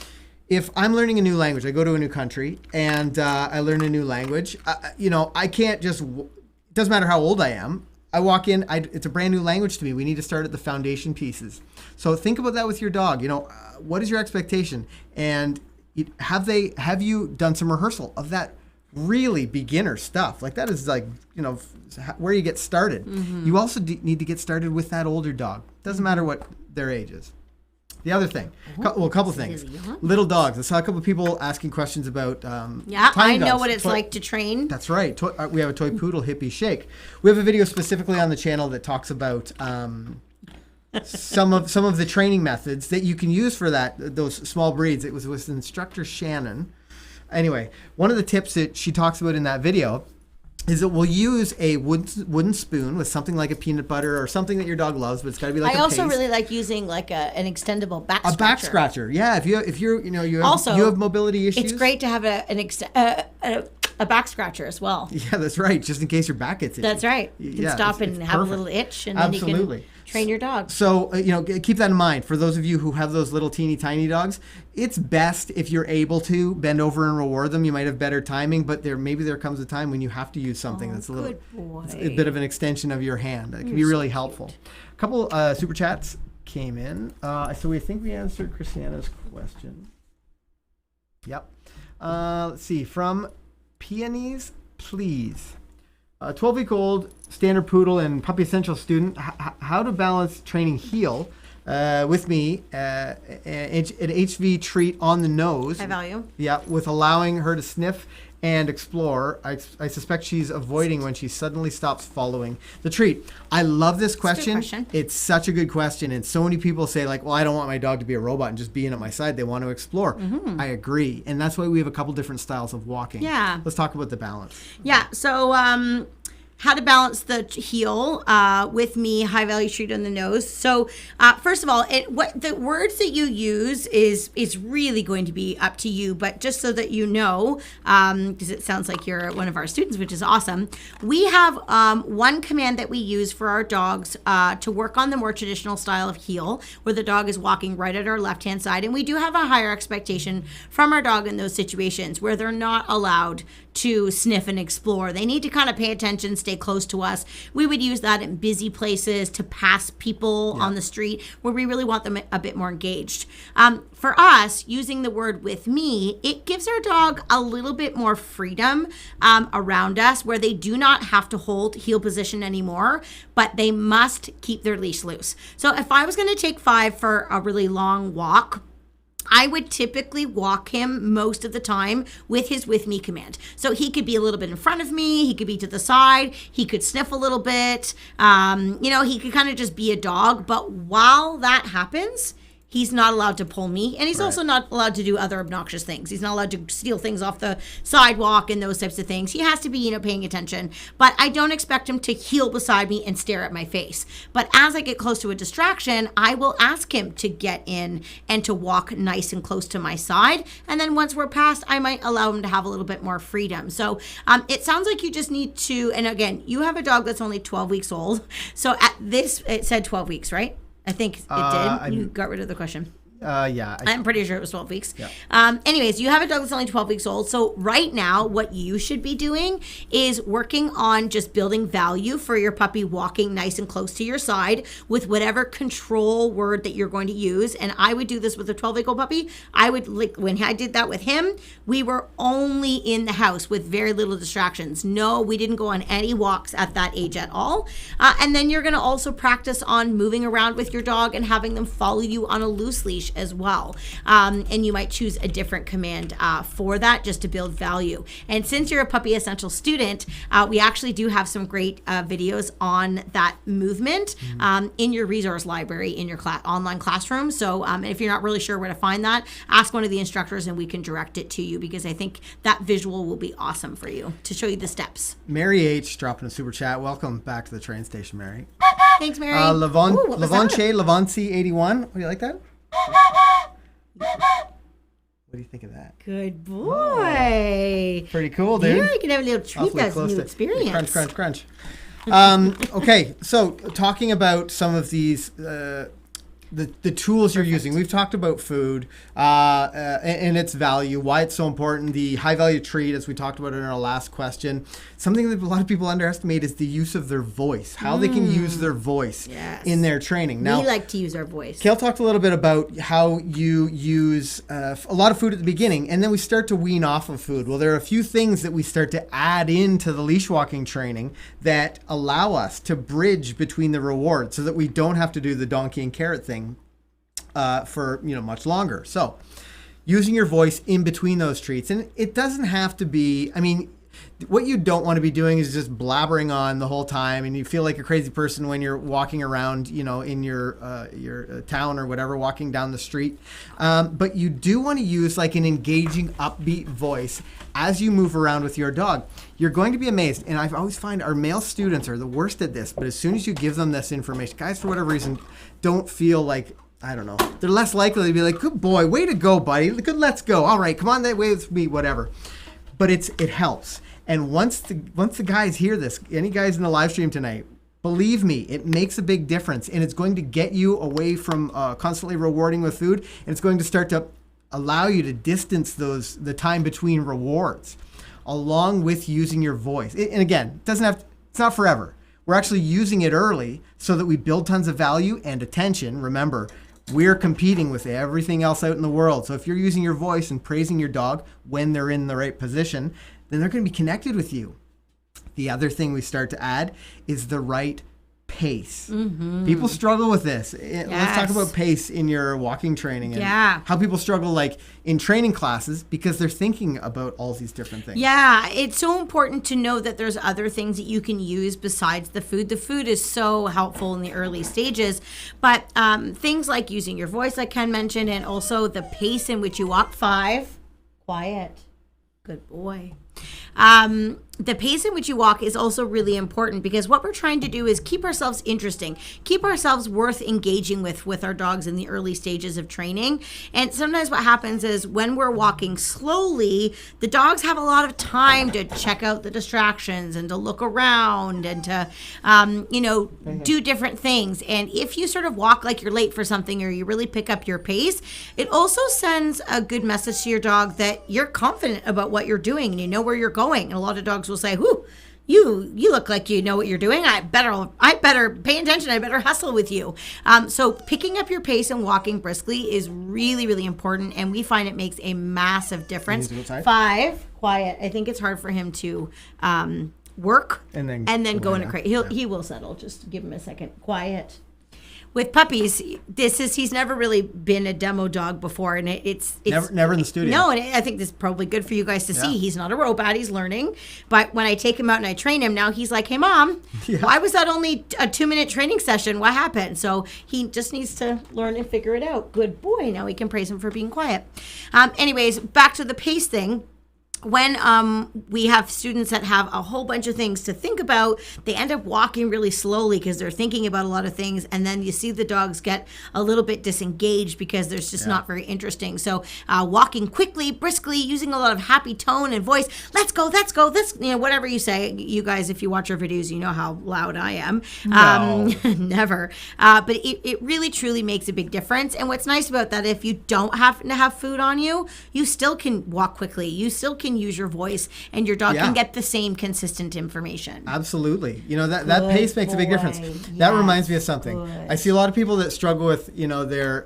If I'm learning a new language, I go to a new country, and I learn a new language, I can't just... It doesn't matter how old I am. I walk in, it's a brand new language to me. We need to start at the foundation pieces. So think about that with your dog. What is your expectation? And have you done some rehearsal of that really beginner stuff? Like that is where you get started. Mm-hmm. You also need to get started with that older dog. Doesn't matter what their age is. The other thing, a couple things. Little dogs. I saw a couple of people asking questions about I know what it's like to train. That's right. We have a toy poodle hippie shake. We have a video specifically on the channel that talks about some of the training methods that you can use for those small breeds. It was with instructor Shannon. Anyway, one of the tips that she talks about in that video is that we'll use a wooden spoon with something like a peanut butter or something that your dog loves, but it's got to be like I also really like using like an extendable back scratcher. A back scratcher. Yeah, if you have mobility issues. It's great to have a back scratcher as well. Yeah, that's right. Just in case your back gets itchy. That's right. You can stop and have perfect. a little itch, and Absolutely. then you can train your dog. So, keep that in mind. For those of you who have those little teeny tiny dogs, it's best if you're able to bend over and reward them. You might have better timing, but there comes a time when you have to use something that's a bit of an extension of your hand. That can be really helpful. A couple super chats came in. So we think we answered Christiana's question. Yep. Let's see. From Peonies, please. 12-week-old standard poodle and puppy essential student. How to balance training heel with me, an HV treat on the nose. High value. Yeah, with allowing her to sniff and explore. I suspect she's avoiding when she suddenly stops following the treat. I love this question. It's such a good question. And so many people say like, well, I don't want my dog to be a robot and just be in at my side. They want to explore. Mm-hmm. I agree. And that's why we have a couple different styles of walking. Yeah. Let's talk about the balance. Yeah. So how to balance the heel with me, high value treat on the nose. So first of all, what the words that you use is really going to be up to you, but just so that you know, because it sounds like you're one of our students, which is awesome, we have one command that we use for our dogs to work on the more traditional style of heel, where the dog is walking right at our left-hand side, and we do have a higher expectation from our dog in those situations where they're not allowed to sniff and explore. They need to kind of pay attention, stay close to us. We would use that in busy places to pass people on the street where we really want them a bit more engaged. For us, using the word with me, it gives our dog a little bit more freedom around us, where they do not have to hold heel position anymore, but they must keep their leash loose. So if I was going to take 5 for a really long walk, I would typically walk him most of the time with his with me command. So he could be a little bit in front of me. He could be to the side. He could sniff a little bit. He could kind of just be a dog. But while that happens, he's not allowed to pull me, and he's also not allowed to do other obnoxious things. He's not allowed to steal things off the sidewalk and those types of things. He has to be, paying attention. But I don't expect him to heel beside me and stare at my face. But as I get close to a distraction, I will ask him to get in and to walk nice and close to my side. And then once we're past, I might allow him to have a little bit more freedom. So it sounds like you just need to, and again, you have a dog that's only 12 weeks old. So at this, it said 12 weeks, right? I think it did. You got rid of the question. Yeah. I'm pretty sure it was 12 weeks. Yeah. Anyways, you have a dog that's only 12 weeks old. So right now, what you should be doing is working on just building value for your puppy, walking nice and close to your side with whatever control word that you're going to use. And I would do this with a 12-week-old puppy. When I did that with him, we were only in the house with very little distractions. No, we didn't go on any walks at that age at all. And then you're going to also practice on moving around with your dog and having them follow you on a loose leash as well. And you might choose a different command for that, just to build value. And since you're a Puppy Essential student, we actually do have some great videos on that movement in your resource library in your online classroom. So if you're not really sure where to find that, ask one of the instructors and we can direct it to you, because I think that visual will be awesome for you to show you the steps. Mary H. dropping a super chat. Welcome back to the train station, Mary. Thanks, Mary. Lavonche 81. Do you like that? What do you think of that? Good boy. Oh, pretty cool, dude. Yeah, you can have a little treat. That's a new experience. Crunch. Okay, so talking about some of these the tools you're using. We've talked about food and its value, why it's so important, the high value treat, as we talked about in our last question. Something that a lot of people underestimate is the use of their voice, how they can use their voice in their training. Now, we like to use our voice. Kale talked a little bit about how you use a lot of food at the beginning, and then we start to wean off of food. Well, there are a few things that we start to add into the leash walking training that allow us to bridge between the rewards so that we don't have to do the donkey and carrot thing for much longer. So using your voice in between those treats, and it doesn't have to be, what you don't want to be doing is just blabbering on the whole time, and you feel like a crazy person when you're walking around, in your town or whatever, walking down the street. But you do want to use like an engaging, upbeat voice as you move around with your dog. You're going to be amazed, and I always find our male students are the worst at this. But as soon as you give them this information, guys, for whatever reason, don't feel like, I don't know, they're less likely to be like, good boy, way to go, buddy. Good, let's go. All right, come on that way with me, whatever. But it helps. And once the guys hear this, any guys in the live stream tonight, believe me, it makes a big difference. And it's going to get you away from constantly rewarding with food. And it's going to start to allow you to distance the time between rewards, along with using your voice. And again, it's not forever. We're actually using it early so that we build tons of value and attention. Remember, we're competing with everything else out in the world. So if you're using your voice and praising your dog when they're in the right position, then they're going to be connected with you. The other thing we start to add is the right pace. Mm-hmm. People struggle with this. Yes. Let's talk about pace in your walking training and how people struggle like in training classes because they're thinking about all these different things. Yeah, it's so important to know that there's other things that you can use besides the food. The food is so helpful in the early stages, but things like using your voice, like Ken mentioned, and also the pace in which you walk. 5, quiet, good boy. the pace in which you walk is also really important, because what we're trying to do is keep ourselves interesting, keep ourselves worth engaging with our dogs in the early stages of training. And sometimes what happens is when we're walking slowly, the dogs have a lot of time to check out the distractions and to look around and to, do different things. And if you sort of walk like you're late for something, or you really pick up your pace, it also sends a good message to your dog that you're confident about what you're doing and you know where you're going. And a lot of dogs will say, "Whoo, you look like you know what you're doing. I better pay attention. I better hustle with you." So picking up your pace and walking briskly is really, really important, and we find it makes a massive difference. 5, quiet. I think it's hard for him to work and then go in a crate. He will settle. Just give him a second. Quiet. With puppies, he's never really been a demo dog before, and it's never in the studio. No, and I think this is probably good for you guys to see. He's not a robot; he's learning. But when I take him out and I train him, now he's like, "Hey, Mom, why was that only a 2-minute training session? What happened?" So he just needs to learn and figure it out. Good boy. Now we can praise him for being quiet. Anyways, back to the pace thing. When we have students that have a whole bunch of things to think about, they end up walking really slowly because they're thinking about a lot of things, and then you see the dogs get a little bit disengaged because there's just not very interesting. So walking quickly, briskly, using a lot of happy tone and voice. Let's go, this, whatever you say. You guys, if you watch our videos, you know how loud I am. No. Never. But it really, truly makes a big difference. And what's nice about that, if you don't happen to have food on you, you still can walk quickly. You still can use your voice, and your dog can get the same consistent information. Absolutely. That pace makes a big difference. That reminds me of something. I see a lot of people that struggle with, their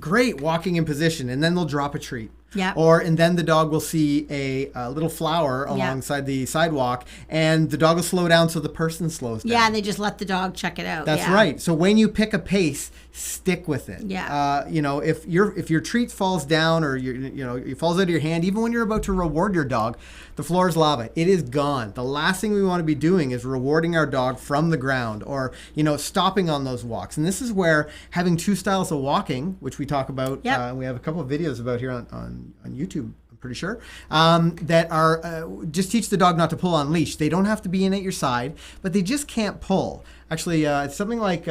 great walking in position, and then they'll drop a treat. Yeah. And then the dog will see a little flower alongside the sidewalk, and the dog will slow down so the person slows down. Yeah, and they just let the dog check it out. That's right. So when you pick a pace, stick with it. Yeah. If your treat falls down, or it falls out of your hand, even when you're about to reward your dog, the floor is lava. It is gone. The last thing we want to be doing is rewarding our dog from the ground, or stopping on those walks. And this is where having 2 styles of walking, which we talk about, we have a couple of videos about here on YouTube, I'm pretty sure, that are just teach the dog not to pull on leash. They don't have to be in at your side, but they just can't pull. Actually, it's something like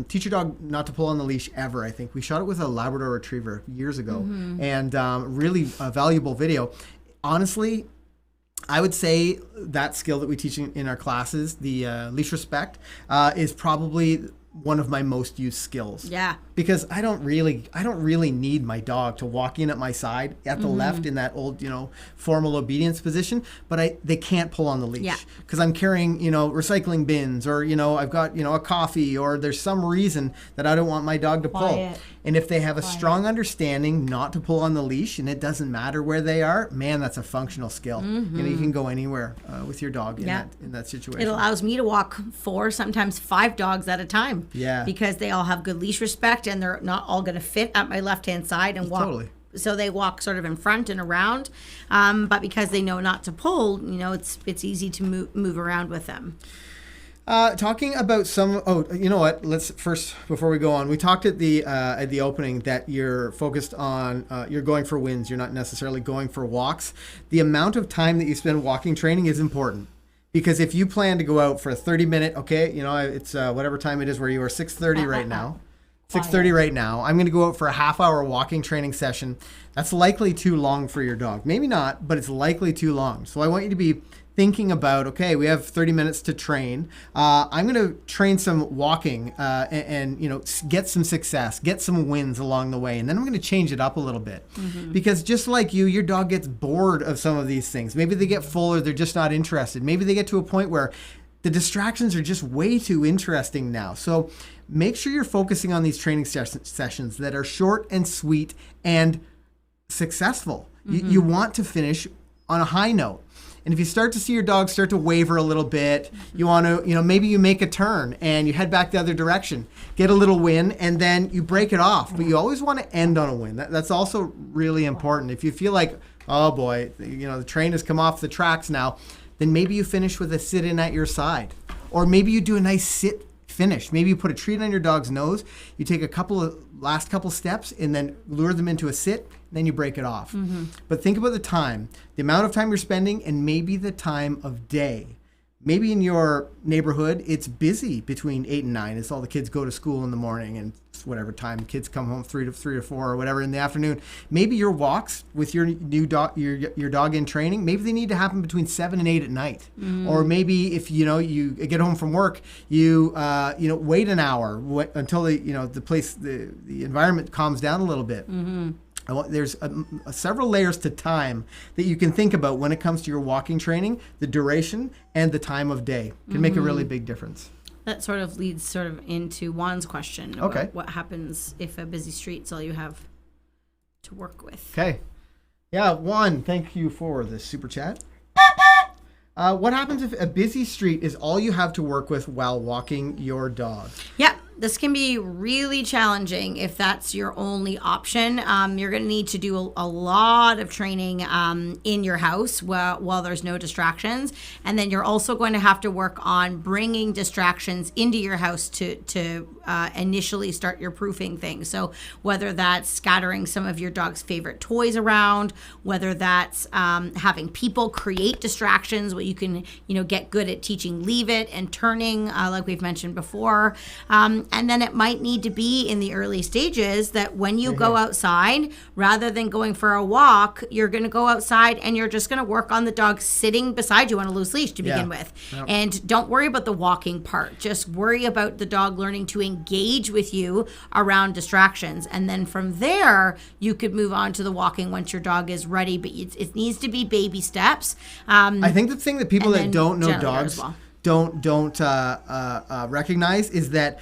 teach your dog not to pull on the leash ever, I think. We shot it with a Labrador Retriever years ago, and really a valuable video. Honestly, I would say that skill that we teach in our classes, the leash respect, is probably one of my most used skills. Yeah. Because I don't really need my dog to walk in at my side at the left in that old, formal obedience position, but they can't pull on the leash because I'm carrying, recycling bins, or, I've got, a coffee, or there's some reason that I don't want my dog to pull. And if they have a strong understanding not to pull on the leash, and it doesn't matter where they are, man, that's a functional skill. You can go anywhere with your dog in that situation. It allows me to walk 4, sometimes 5 dogs at a time. Yeah. Because they all have good leash respect, and they're not all going to fit at my left-hand side and walk. Totally. So they walk sort of in front and around. But because they know not to pull, it's easy to move around with them. Talking about let's first, before we go on, we talked at the opening that you're focused on, you're going for wins. You're not necessarily going for walks. The amount of time that you spend walking training is important. Because if you plan to go out for a 30-minute, it's whatever time it is where you are, 6:30 right now. 6:30 right now. I'm going to go out for a half-hour walking training session. That's likely too long for your dog. Maybe not, but it's likely too long. So I want you to be thinking about, okay, we have 30 minutes to train. I'm going to train some walking and get some success, get some wins along the way. And then I'm going to change it up a little bit. Because just like you, your dog gets bored of some of these things. Maybe they get full, or they're just not interested. Maybe they get to a point where the distractions are just way too interesting now. So make sure you're focusing on these training sessions that are short and sweet and successful. You want to finish on a high note. And if you start to see your dog start to waver a little bit, you want to, maybe you make a turn and you head back the other direction, get a little win, and then you break it off. But you always want to end on a win. That's also really important. If you feel like, oh boy, the train has come off the tracks now, then maybe you finish with a sit-in at your side. Or maybe you do a nice sit finish. Maybe you put a treat on your dog's nose, you take last couple steps, and then lure them into a sit, then you break it off. But think about the time, the amount of time you're spending, and maybe the time of day. Maybe in your neighborhood, it's busy between 8 and 9. It's all the kids go to school in the morning and whatever time kids come home 3 to 4 or whatever in the afternoon. Maybe your walks with your new dog, your dog in training, maybe they need to happen between 7 and 8 at night. Or maybe if you get home from work, you wait an hour until the environment calms down a little bit. There's several layers to time that you can think about when it comes to your walking training. The duration and the time of day can make a really big difference. That sort of leads into Juan's question about what happens if a busy street's all you have to work with. Okay. Yeah, Juan, thank you for the super chat. What happens if a busy street is all you have to work with while walking your dog? Yeah. This can be really challenging if that's your only option. You're going to need to do a lot of training in your house while there's no distractions. And then you're also going to have to work on bringing distractions into your house to initially start your proofing thing. So whether that's scattering some of your dog's favorite toys around, whether that's having people create distractions, where you can get good at teaching leave it and turning, like we've mentioned before. And then it might need to be in the early stages that when you go outside, rather than going for a walk, you're going to go outside and you're just going to work on the dog sitting beside you on a loose leash to begin with. Yep. And don't worry about the walking part. Just worry about the dog learning to engage with you around distractions. And then from there, you could move on to the walking once your dog is ready. But it needs to be baby steps. I think the thing that people that don't know dogs don't recognize is that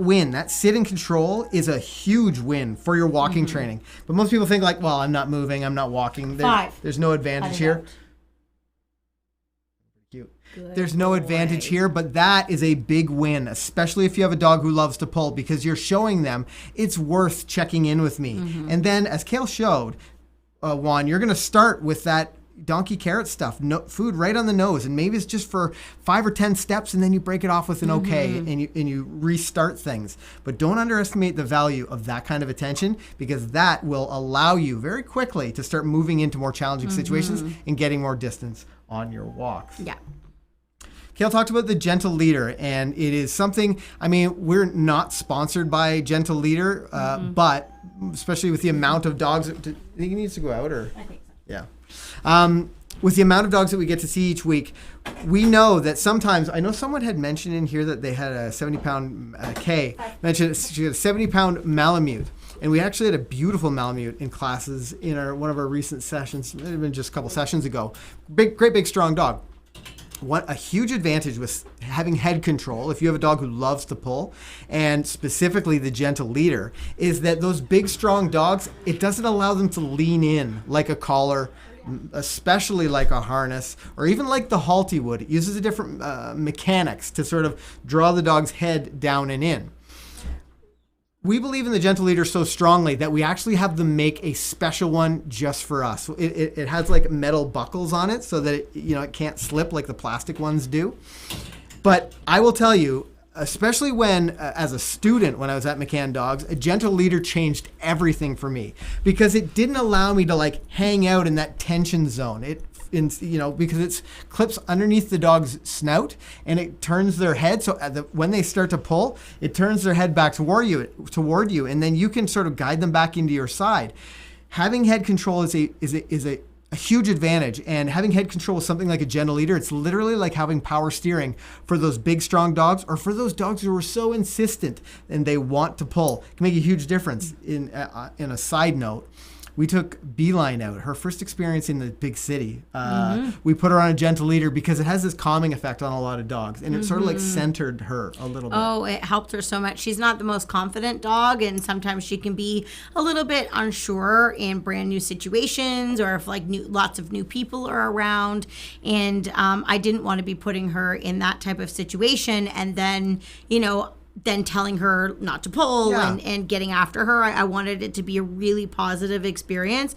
win, that sit in control, is a huge win for your walking training. But most people think like, well, I'm not moving, I'm not walking. There's no advantage here. Cute. There's no advantage here, but that is a big win, especially if you have a dog who loves to pull, because you're showing them it's worth checking in with me. And then, as Kale showed, Juan, you're going to start with that donkey carrot stuff, food right on the nose, and maybe it's just for 5 or 10 steps, and then you break it off with an okay, and you restart things. But don't underestimate the value of that kind of attention, because that will allow you very quickly to start moving into more challenging situations and getting more distance on your walks. Yeah. Kale talked about the Gentle Leader, and it is something, we're not sponsored by Gentle Leader, but especially with the amount of dogs, do you think he needs to go out, or? I think so. Yeah. With the amount of dogs that we get to see each week, we know that sometimes, I know someone had mentioned in here that they had a 70-pound mentioned she had a 70-pound Malamute. And we actually had a beautiful Malamute in classes in one of our recent sessions. It had been just a couple sessions ago. Great big strong dog. A huge advantage with having head control, if you have a dog who loves to pull, and specifically the Gentle Leader, is that those big strong dogs, it doesn't allow them to lean in like a collar, especially like a harness, or even like the Halti would. It uses a different mechanics to sort of draw the dog's head down and in. We believe in the Gentle Leader so strongly that we actually have them make a special one just for us. It has like metal buckles on it so that it can't slip like the plastic ones do. But I will tell you, especially when, as a student, when I was at McCann Dogs, a Gentle Leader changed everything for me, because it didn't allow me to like hang out in that tension zone. Because it clips underneath the dog's snout and it turns their head. So when they start to pull, it turns their head back toward you, and then you can sort of guide them back into your side. Having head control is a huge advantage, and having head control with something like a Gentle Leader, it's literally like having power steering for those big strong dogs, or for those dogs who are so insistent and they want to pull. It can make a huge difference. In a side note, we took Beeline out, her first experience in the big city. We put her on a Gentle Leader because it has this calming effect on a lot of dogs, and it sort of like centered her a little bit. Oh, it helped her so much. She's not the most confident dog, and sometimes she can be a little bit unsure in brand new situations, or if like lots of new people are around. And I didn't want to be putting her in that type of situation, and then then telling her not to pull Yeah. and getting after her. I wanted it to be a really positive experience.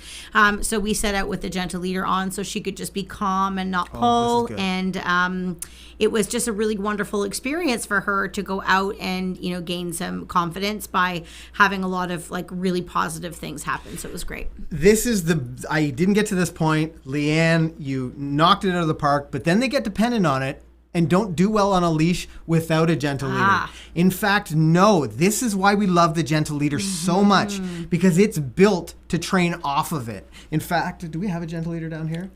So we set out with the gentle leader on so she could just be calm and not pull. good. And it was just a really wonderful experience for her to go out and, you know, gain some confidence by having a lot of like really positive things happen. So it was great. This is I didn't get to this point. Leanne, you knocked it out of the park, but then they get dependent on it and don't do well on a leash without a gentle leader. In fact, no, this is why we love the gentle leader so much, because it's built to train off of it. In fact, do we have a gentle leader down here?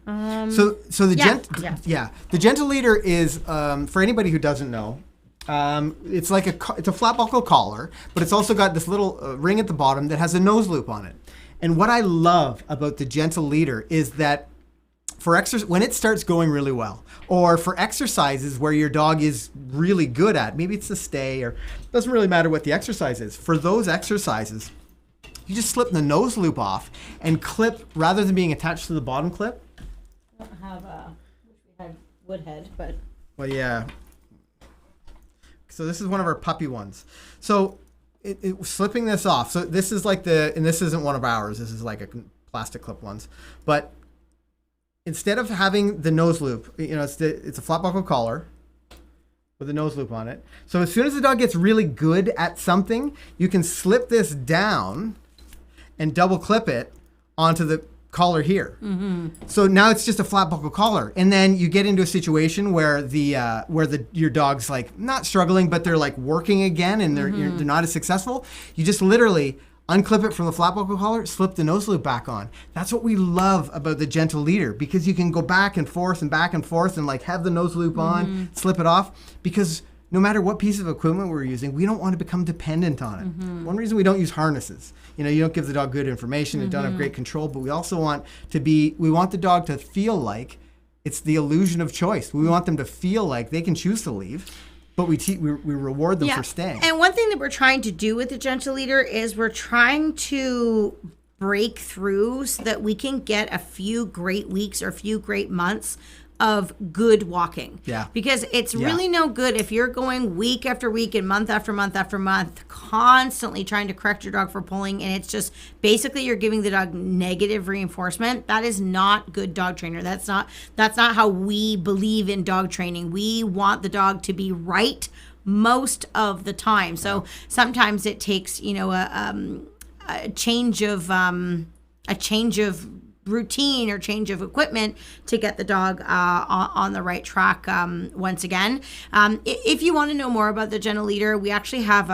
So the the gentle leader is, for anybody who doesn't know, it's like it's a flat buckle collar, but it's also got this little ring at the bottom that has a nose loop on it. And what I love about the gentle leader is that for when it starts going really well, or for exercises where your dog is really good at, maybe it's a stay, or it doesn't really matter what the exercise is. For those exercises, you just slip the nose loop off and clip, rather than being attached to the bottom clip. I don't have wood head, but. Well, yeah. So this is one of our puppy ones. So slipping this off. So this is like and this isn't one of ours. This is like a plastic clip ones. But instead of having the nose loop, you know, it's a flat buckle collar with a nose loop on it. So as soon as the dog gets really good at something, you can slip this down and double clip it onto the collar here. So now it's just a flat buckle collar, and then you get into a situation where your dog's like not struggling, but they're like working again, and they're not as successful. You just literally unclip it from the flat buckle collar, slip the nose loop back on. That's what we love about the gentle leader, because you can go back and forth and like have the nose loop on, slip it off, because no matter what piece of equipment we're using, we don't want to become dependent on it. One reason we don't use harnesses, you know, you don't give the dog good information, and don't have great control, but we also want we want the dog to feel like it's the illusion of choice. We want them to feel like they can choose to leave, but we reward them for staying. And one thing that we're trying to do with the gentle leader is we're trying to break through so that we can get a few great weeks or a few great months of good walking. Yeah. Because it's really no good if you're going week after week and month after month after month, constantly trying to correct your dog for pulling, and it's just basically you're giving the dog negative reinforcement. That is not good dog trainer. That's not how we believe in dog training. We want the dog to be right most of the time. So sometimes it takes, you know, a change of routine or change of equipment to get the dog on the right track once again. If you want to know more about the gentle leader, we actually have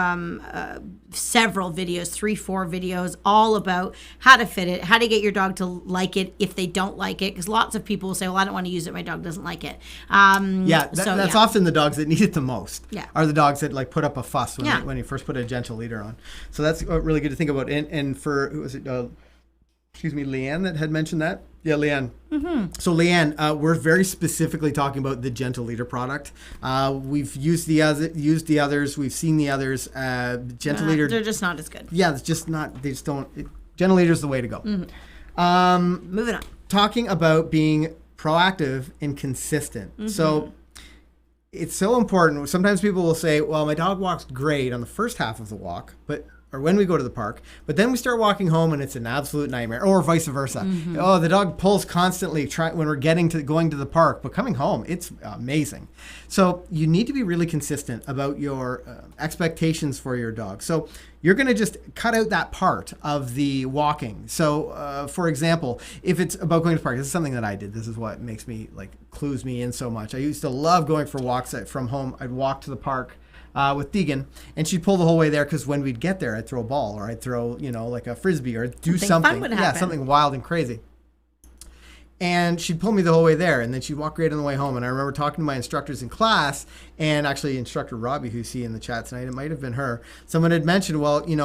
several videos, 3-4 videos, all about how to fit it, how to get your dog to like it if they don't like it, because lots of people will say, well, I don't want to use it, my dog doesn't like it. That's often the dogs that need it the most, are the dogs that like put up a fuss when you first put a gentle leader on. So that's really good to think about. And for, who was it, Leanne that had mentioned that? Yeah, Leanne. So Leanne, we're very specifically talking about the gentle leader product. We've used the others. We've seen the others. Gentle leader. They're just not as good. Yeah, it's just not. They just don't. Gentle leader is the way to go. Moving on. Talking about being proactive and consistent. So it's so important. Sometimes people will say, "Well, my dog walks great on the first half of the walk, or when we go to the park, but then we start walking home and it's an absolute nightmare," or vice versa. Oh, the dog pulls constantly when we're going to the park, but coming home, it's amazing. So you need to be really consistent about your expectations for your dog. So you're going to just cut out that part of the walking. So for example, if it's about going to the park, this is something that I did. This is what makes me, clues me in so much. I used to love going for walks from home. I'd walk to the park with Deegan, and she'd pull the whole way there, because when we'd get there, I'd throw a ball, or I'd throw, like a frisbee, or do something. Fun would happen. Something wild and crazy. And she'd pull me the whole way there, and then she'd walk great on the way home. And I remember talking to my instructors in class, and actually instructor Robbie, who's see in the chat tonight, it might have been her. Someone had mentioned, well, you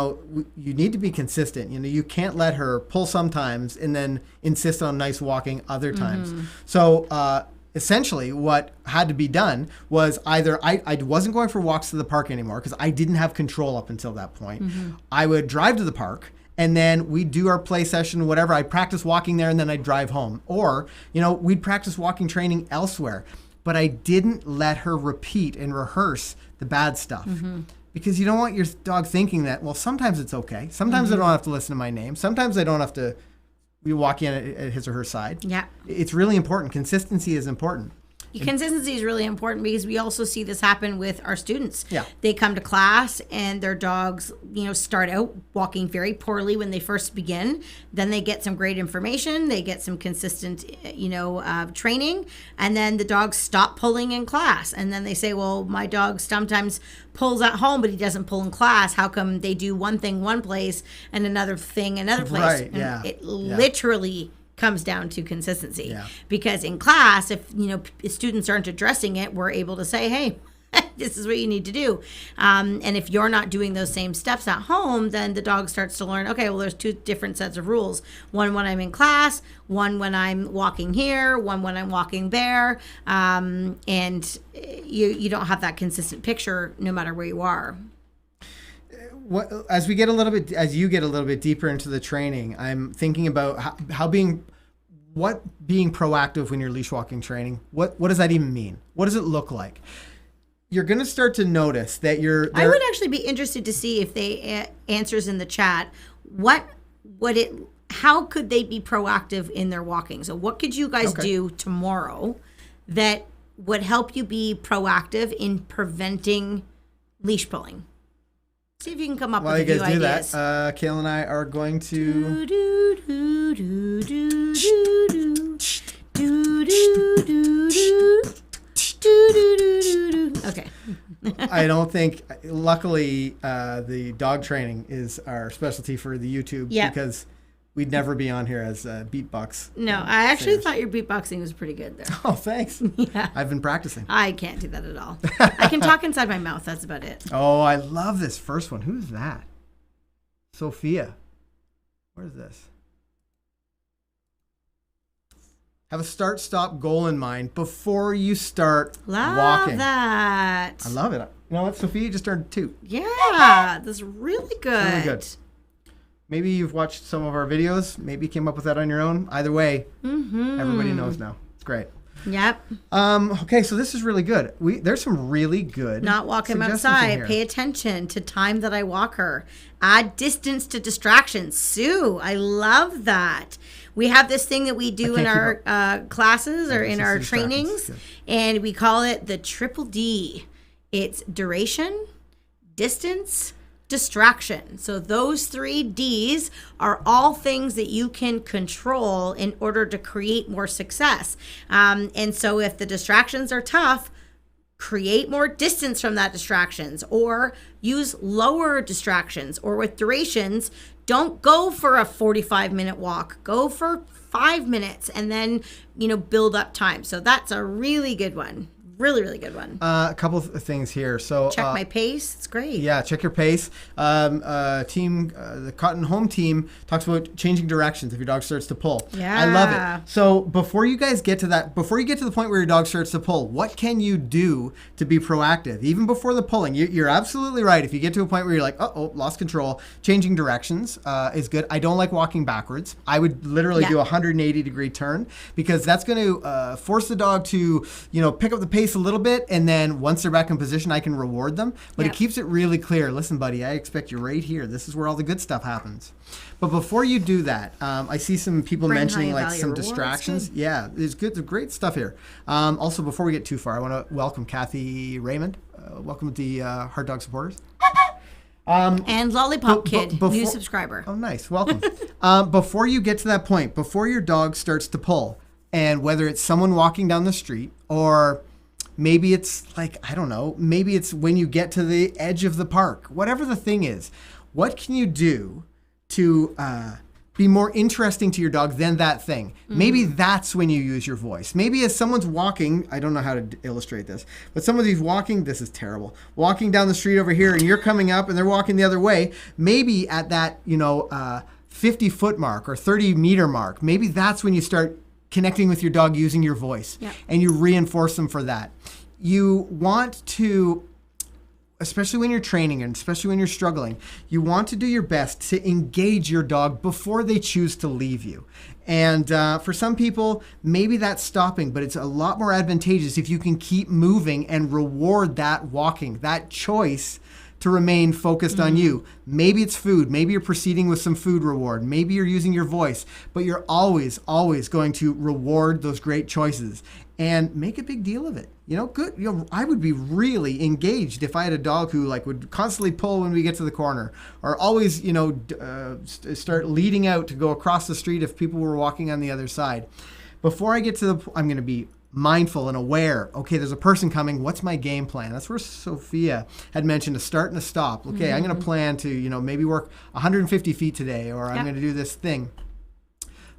need to be consistent. You can't let her pull sometimes and then insist on nice walking other times. So essentially what had to be done was either I wasn't going for walks to the park anymore, because I didn't have control up until that point. I would drive to the park, and then we'd do our play session, whatever. I'd practice walking there, and then I'd drive home. Or, we'd practice walking training elsewhere. But I didn't let her repeat and rehearse the bad stuff. because you don't want your dog thinking that, well, sometimes it's okay. Sometimes I don't have to listen to my name. Sometimes I don't have to walk in at his or her side. Yeah. It's really important. Consistency is important. Consistency is really important because we also see this happen with our students. Yeah. They come to class and their dogs, start out walking very poorly when they first begin. Then they get some great information. They get some consistent, training. And then the dogs stop pulling in class. And then they say, well, my dog sometimes pulls at home, but he doesn't pull in class. How come they do one thing one place and another thing another place? Right, and it literally comes down to consistency. Yeah. Because in class, if students aren't addressing it, we're able to say, hey, this is what you need to do. And if you're not doing those same steps at home, then the dog starts to learn, okay, well, there's two different sets of rules. One when I'm in class, one when I'm walking here, one when I'm walking there. And you don't have that consistent picture no matter where you are. As you get a little bit deeper into the training, I'm thinking about how being proactive when you're leash walking training. What does that even mean? What does it look like? You're going to start to notice that I would actually be interested to see if they answers in the chat. How could they be proactive in their walking? So what could you guys do tomorrow that would help you be proactive in preventing leash pulling? See if you can come up with a few ideas. While you guys do that, Kayla and I are going to... Okay. I don't think... Luckily, the dog training is our specialty for the YouTube because we'd never be on here as beatbox. No, I actually thought your beatboxing was pretty good there. Oh, thanks. Yeah. I've been practicing. I can't do that at all. I can talk inside my mouth. That's about it. Oh, I love this first one. Who's that? Sophia. What is this? Have a start, stop, goal in mind before you start walking. Love that. I love it. You know what, Sophia just turned 2. Yeah, that's really good. Really good. Maybe you've watched some of our videos. Maybe you came up with that on your own. Either way, everybody knows now. It's great. Yep. Okay, so this is really good. There's some really good Not walk him outside. Pay attention to time that I walk her. Add distance to distractions. Sue, I love that. We have this thing that we do in our classes or in our trainings, and we call it the triple D. It's duration, distance, distraction. So those 3 Ds are all things that you can control in order to create more success. And so if the distractions are tough, create more distance from that distractions, or use lower distractions. Or with durations, don't go for a 45-minute walk. Go for 5 minutes and then, build up time. So that's a really good one. Really, really good one. A couple of things here. So check my pace. It's great. Yeah, check your pace. The Cotton Home team talks about changing directions if your dog starts to pull. Yeah. I love it. So before you guys get to that, before you get to the point where your dog starts to pull, what can you do to be proactive? Even before the pulling, you're absolutely right. If you get to a point where you're like, lost control, changing directions is good. I don't like walking backwards. I would literally do a 180-degree turn because that's going to force the dog to, pick up the pace a little bit, and then once they're back in position, I can reward them. But it keeps it really clear. Listen, buddy, I expect you right here. This is where all the good stuff happens. But before you do that, I see some people mentioning like some distractions. Yeah, there's great stuff here. Also, before we get too far, I want to welcome Kathy Raymond. Welcome to the Hard Dog supporters. And Lollipop Kid, new subscriber. Oh, nice. Welcome. Before you get to that point, before your dog starts to pull, and whether it's someone walking down the street or maybe it's maybe it's when you get to the edge of the park, whatever the thing is, what can you do to be more interesting to your dog than that thing? Maybe that's when you use your voice. Maybe as someone's walking, I don't know how to illustrate this, but somebody's walking, this is terrible, walking down the street over here and you're coming up and they're walking the other way, maybe at that, 50-foot mark or 30-meter mark, maybe that's when you start connecting with your dog using your voice, and you reinforce them for that. You want to, especially when you're training and especially when you're struggling, you want to do your best to engage your dog before they choose to leave you. And for some people, maybe that's stopping, but it's a lot more advantageous if you can keep moving and reward that walking, that choice to remain focused on you. Maybe it's food. Maybe you're proceeding with some food reward. Maybe you're using your voice, but you're always, always going to reward those great choices and make a big deal of it. Good. I would be really engaged if I had a dog who would constantly pull when we get to the corner, or always, start leading out to go across the street if people were walking on the other side. Before I get to I'm going to be mindful and aware. Okay, there's a person coming. What's my game plan? That's where Sophia had mentioned a start and a stop. Okay, I'm going to plan to, maybe work 150 feet today, or I'm going to do this thing.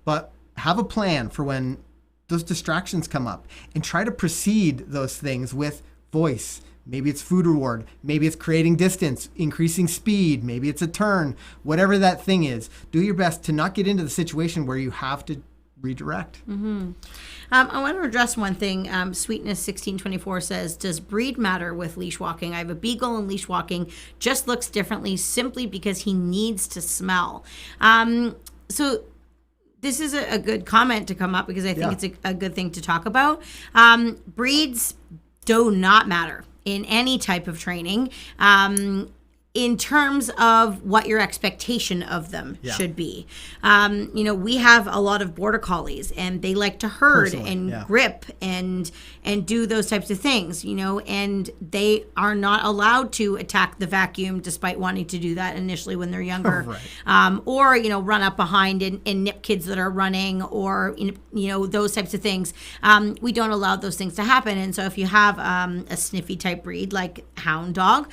But have a plan for when those distractions come up, and try to precede those things with voice. Maybe it's food reward. Maybe it's creating distance, increasing speed. Maybe it's a turn. Whatever that thing is, do your best to not get into the situation where you have to redirect. I want to address one thing. Sweetness 1624 says, does breed matter with leash walking? I have a beagle, and leash walking just looks differently simply because he needs to smell. So this is a good comment to come up, because I think it's a good thing to talk about. Breeds do not matter in any type of training. In terms of what your expectation of them should be. We have a lot of border collies, and they like to herd and grip and do those types of things, and they are not allowed to attack the vacuum despite wanting to do that initially when they're younger. Or, run up behind and nip kids that are running, or, those types of things. We don't allow those things to happen. And so if you have a sniffy type breed like hound dog,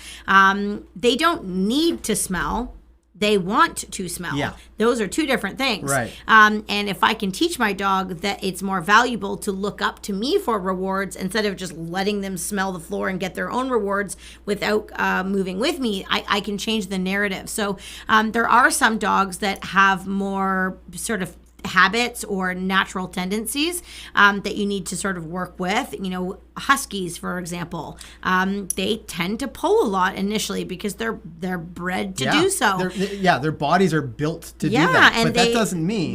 they don't need to smell. They want to smell. Those are two different things. And if I can teach my dog that it's more valuable to look up to me for rewards instead of just letting them smell the floor and get their own rewards without moving with me, I can change the narrative. So there are some dogs that have more sort of habits or natural tendencies that you need to sort of work with. Huskies, for example, they tend to pull a lot initially because they're bred to do so. Their bodies are built to do that. But that doesn't mean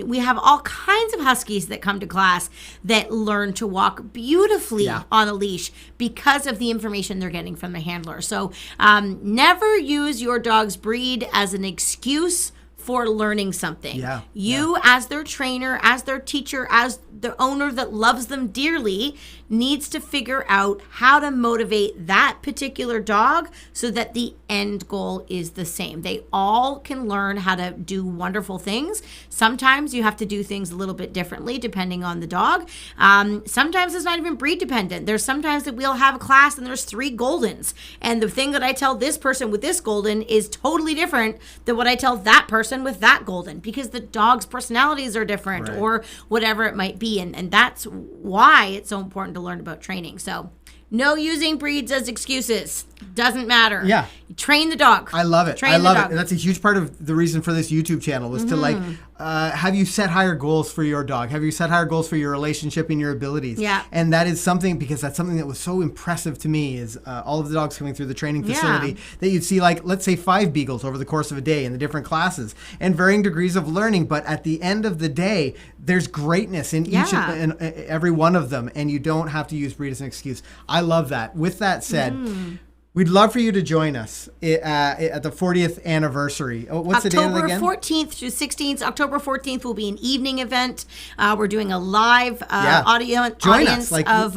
we have all kinds of huskies that come to class that learn to walk beautifully on a leash because of the information they're getting from the handler. So never use your dog's breed as an excuse for learning something. As their trainer, as their teacher, as the owner that loves them dearly, needs to figure out how to motivate that particular dog so that the end goal is the same. They all can learn how to do wonderful things. Sometimes you have to do things a little bit differently depending on the dog. Sometimes it's not even breed dependent. There's sometimes that we'll have a class and there's 3 Goldens, and the thing that I tell this person with this Golden is totally different than what I tell that person with that Golden, because the dog's personalities are different or whatever it might be. And that's why it's so important to learn about training. So no using breeds as excuses. Doesn't matter. You train the dog. I love it. I love it. And that's a huge part of the reason for this YouTube channel was to have you set higher goals for your dog? Have you set higher goals for your relationship and your abilities? And that is something, because that's something that was so impressive to me, is all of the dogs coming through the training facility that you'd see, let's say 5 beagles over the course of a day in the different classes and varying degrees of learning. But at the end of the day, there's greatness in each and every one of them, and you don't have to use breed as an excuse. I love that. With that said, we'd love for you to join us at the 40th anniversary. What's the date again? October 14th through 16th. October 14th will be an evening event. We're doing a live audience of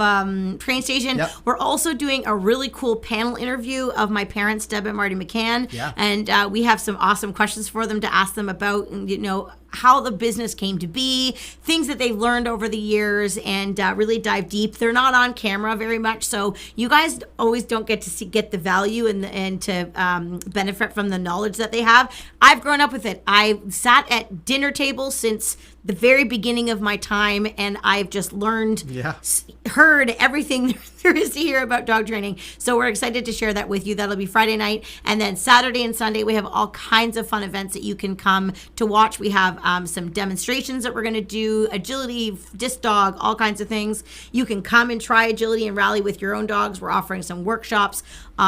Train Station. We're also doing a really cool panel interview of my parents, Deb and Marty McCann. And we have some awesome questions for them to ask them about, how the business came to be, things that they've learned over the years, and really dive deep. They're not on camera very much, so you guys always don't get to get the value and to benefit from the knowledge that they have. I've grown up with it. I sat at dinner tables since the very beginning of my time, and I've just learned, heard everything there is to hear about dog training. So we're excited to share that with you. That'll be Friday night, and then Saturday and Sunday we have all kinds of fun events that you can come to watch. We have some demonstrations that we're going to do, agility, disc dog, all kinds of things. You can come and try agility and rally with your own dogs. We're offering some workshops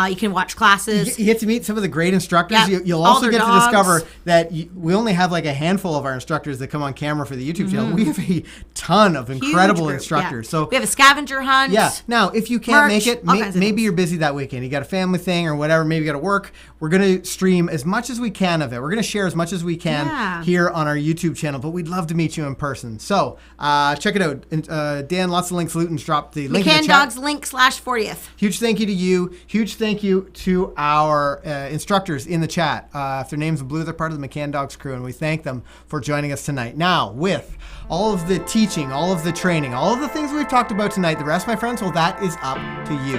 You can watch classes. You get to meet some of the great instructors. Yep. You'll All also their get dogs. to discover that we only have like a handful of our instructors that come on camera for the YouTube channel. We have a ton of incredible group, instructors. yeah. So we have a scavenger hunt. yeah. Now, if you can't Merch, make it, all kinds of maybe things. you're busy that weekend. You got a family thing or whatever. Maybe you got to work. We're going to stream as much as we can of it. We're going to share as much as we can here on our YouTube channel, but we'd love to meet you in person. So check it out. And, Dan, lots of links. Luton's dropped the link in the McCann chat. Dogs link /40th. Huge thank you to you. Huge thank you to our instructors in the chat. If their names are blue, they're part of the McCann Dogs crew, and we thank them for joining us tonight. Now, with all of the teaching, all of the training, all of the things we've talked about tonight, the rest, my friends, well, that is up to you.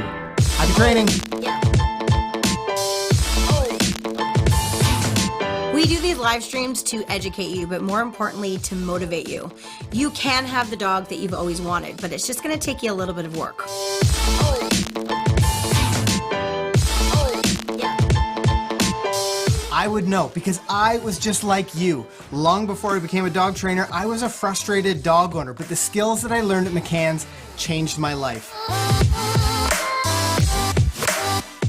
Happy training. Yeah. We do these live streams to educate you, but more importantly, to motivate you. You can have the dog that you've always wanted, but it's just going to take you a little bit of work. I would know because I was just like you. Long before I became a dog trainer, I was a frustrated dog owner, but the skills that I learned at McCann's changed my life.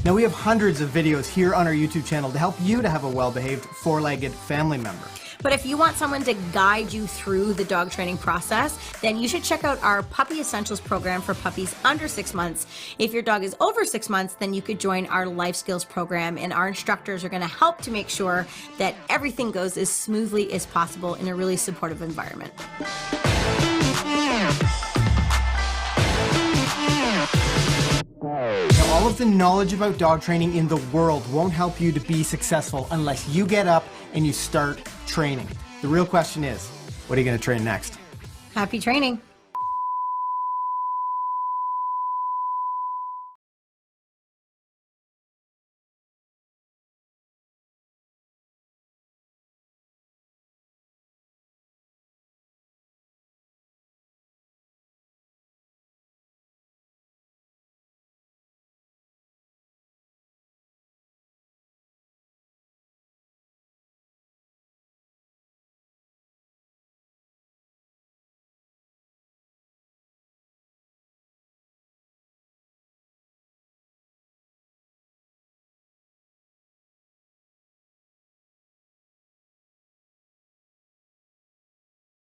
Now we have hundreds of videos here on our YouTube channel to help you to have a well-behaved four-legged family member. But if you want someone to guide you through the dog training process, then you should check out our Puppy Essentials program for puppies under 6 months. If your dog is over 6 months, then you could join our Life Skills program, and our instructors are going to help to make sure that everything goes as smoothly as possible in a really supportive environment. Now, all of the knowledge about dog training in the world won't help you to be successful unless you get up and you start training. The real question is, what are you going to train next? Happy training.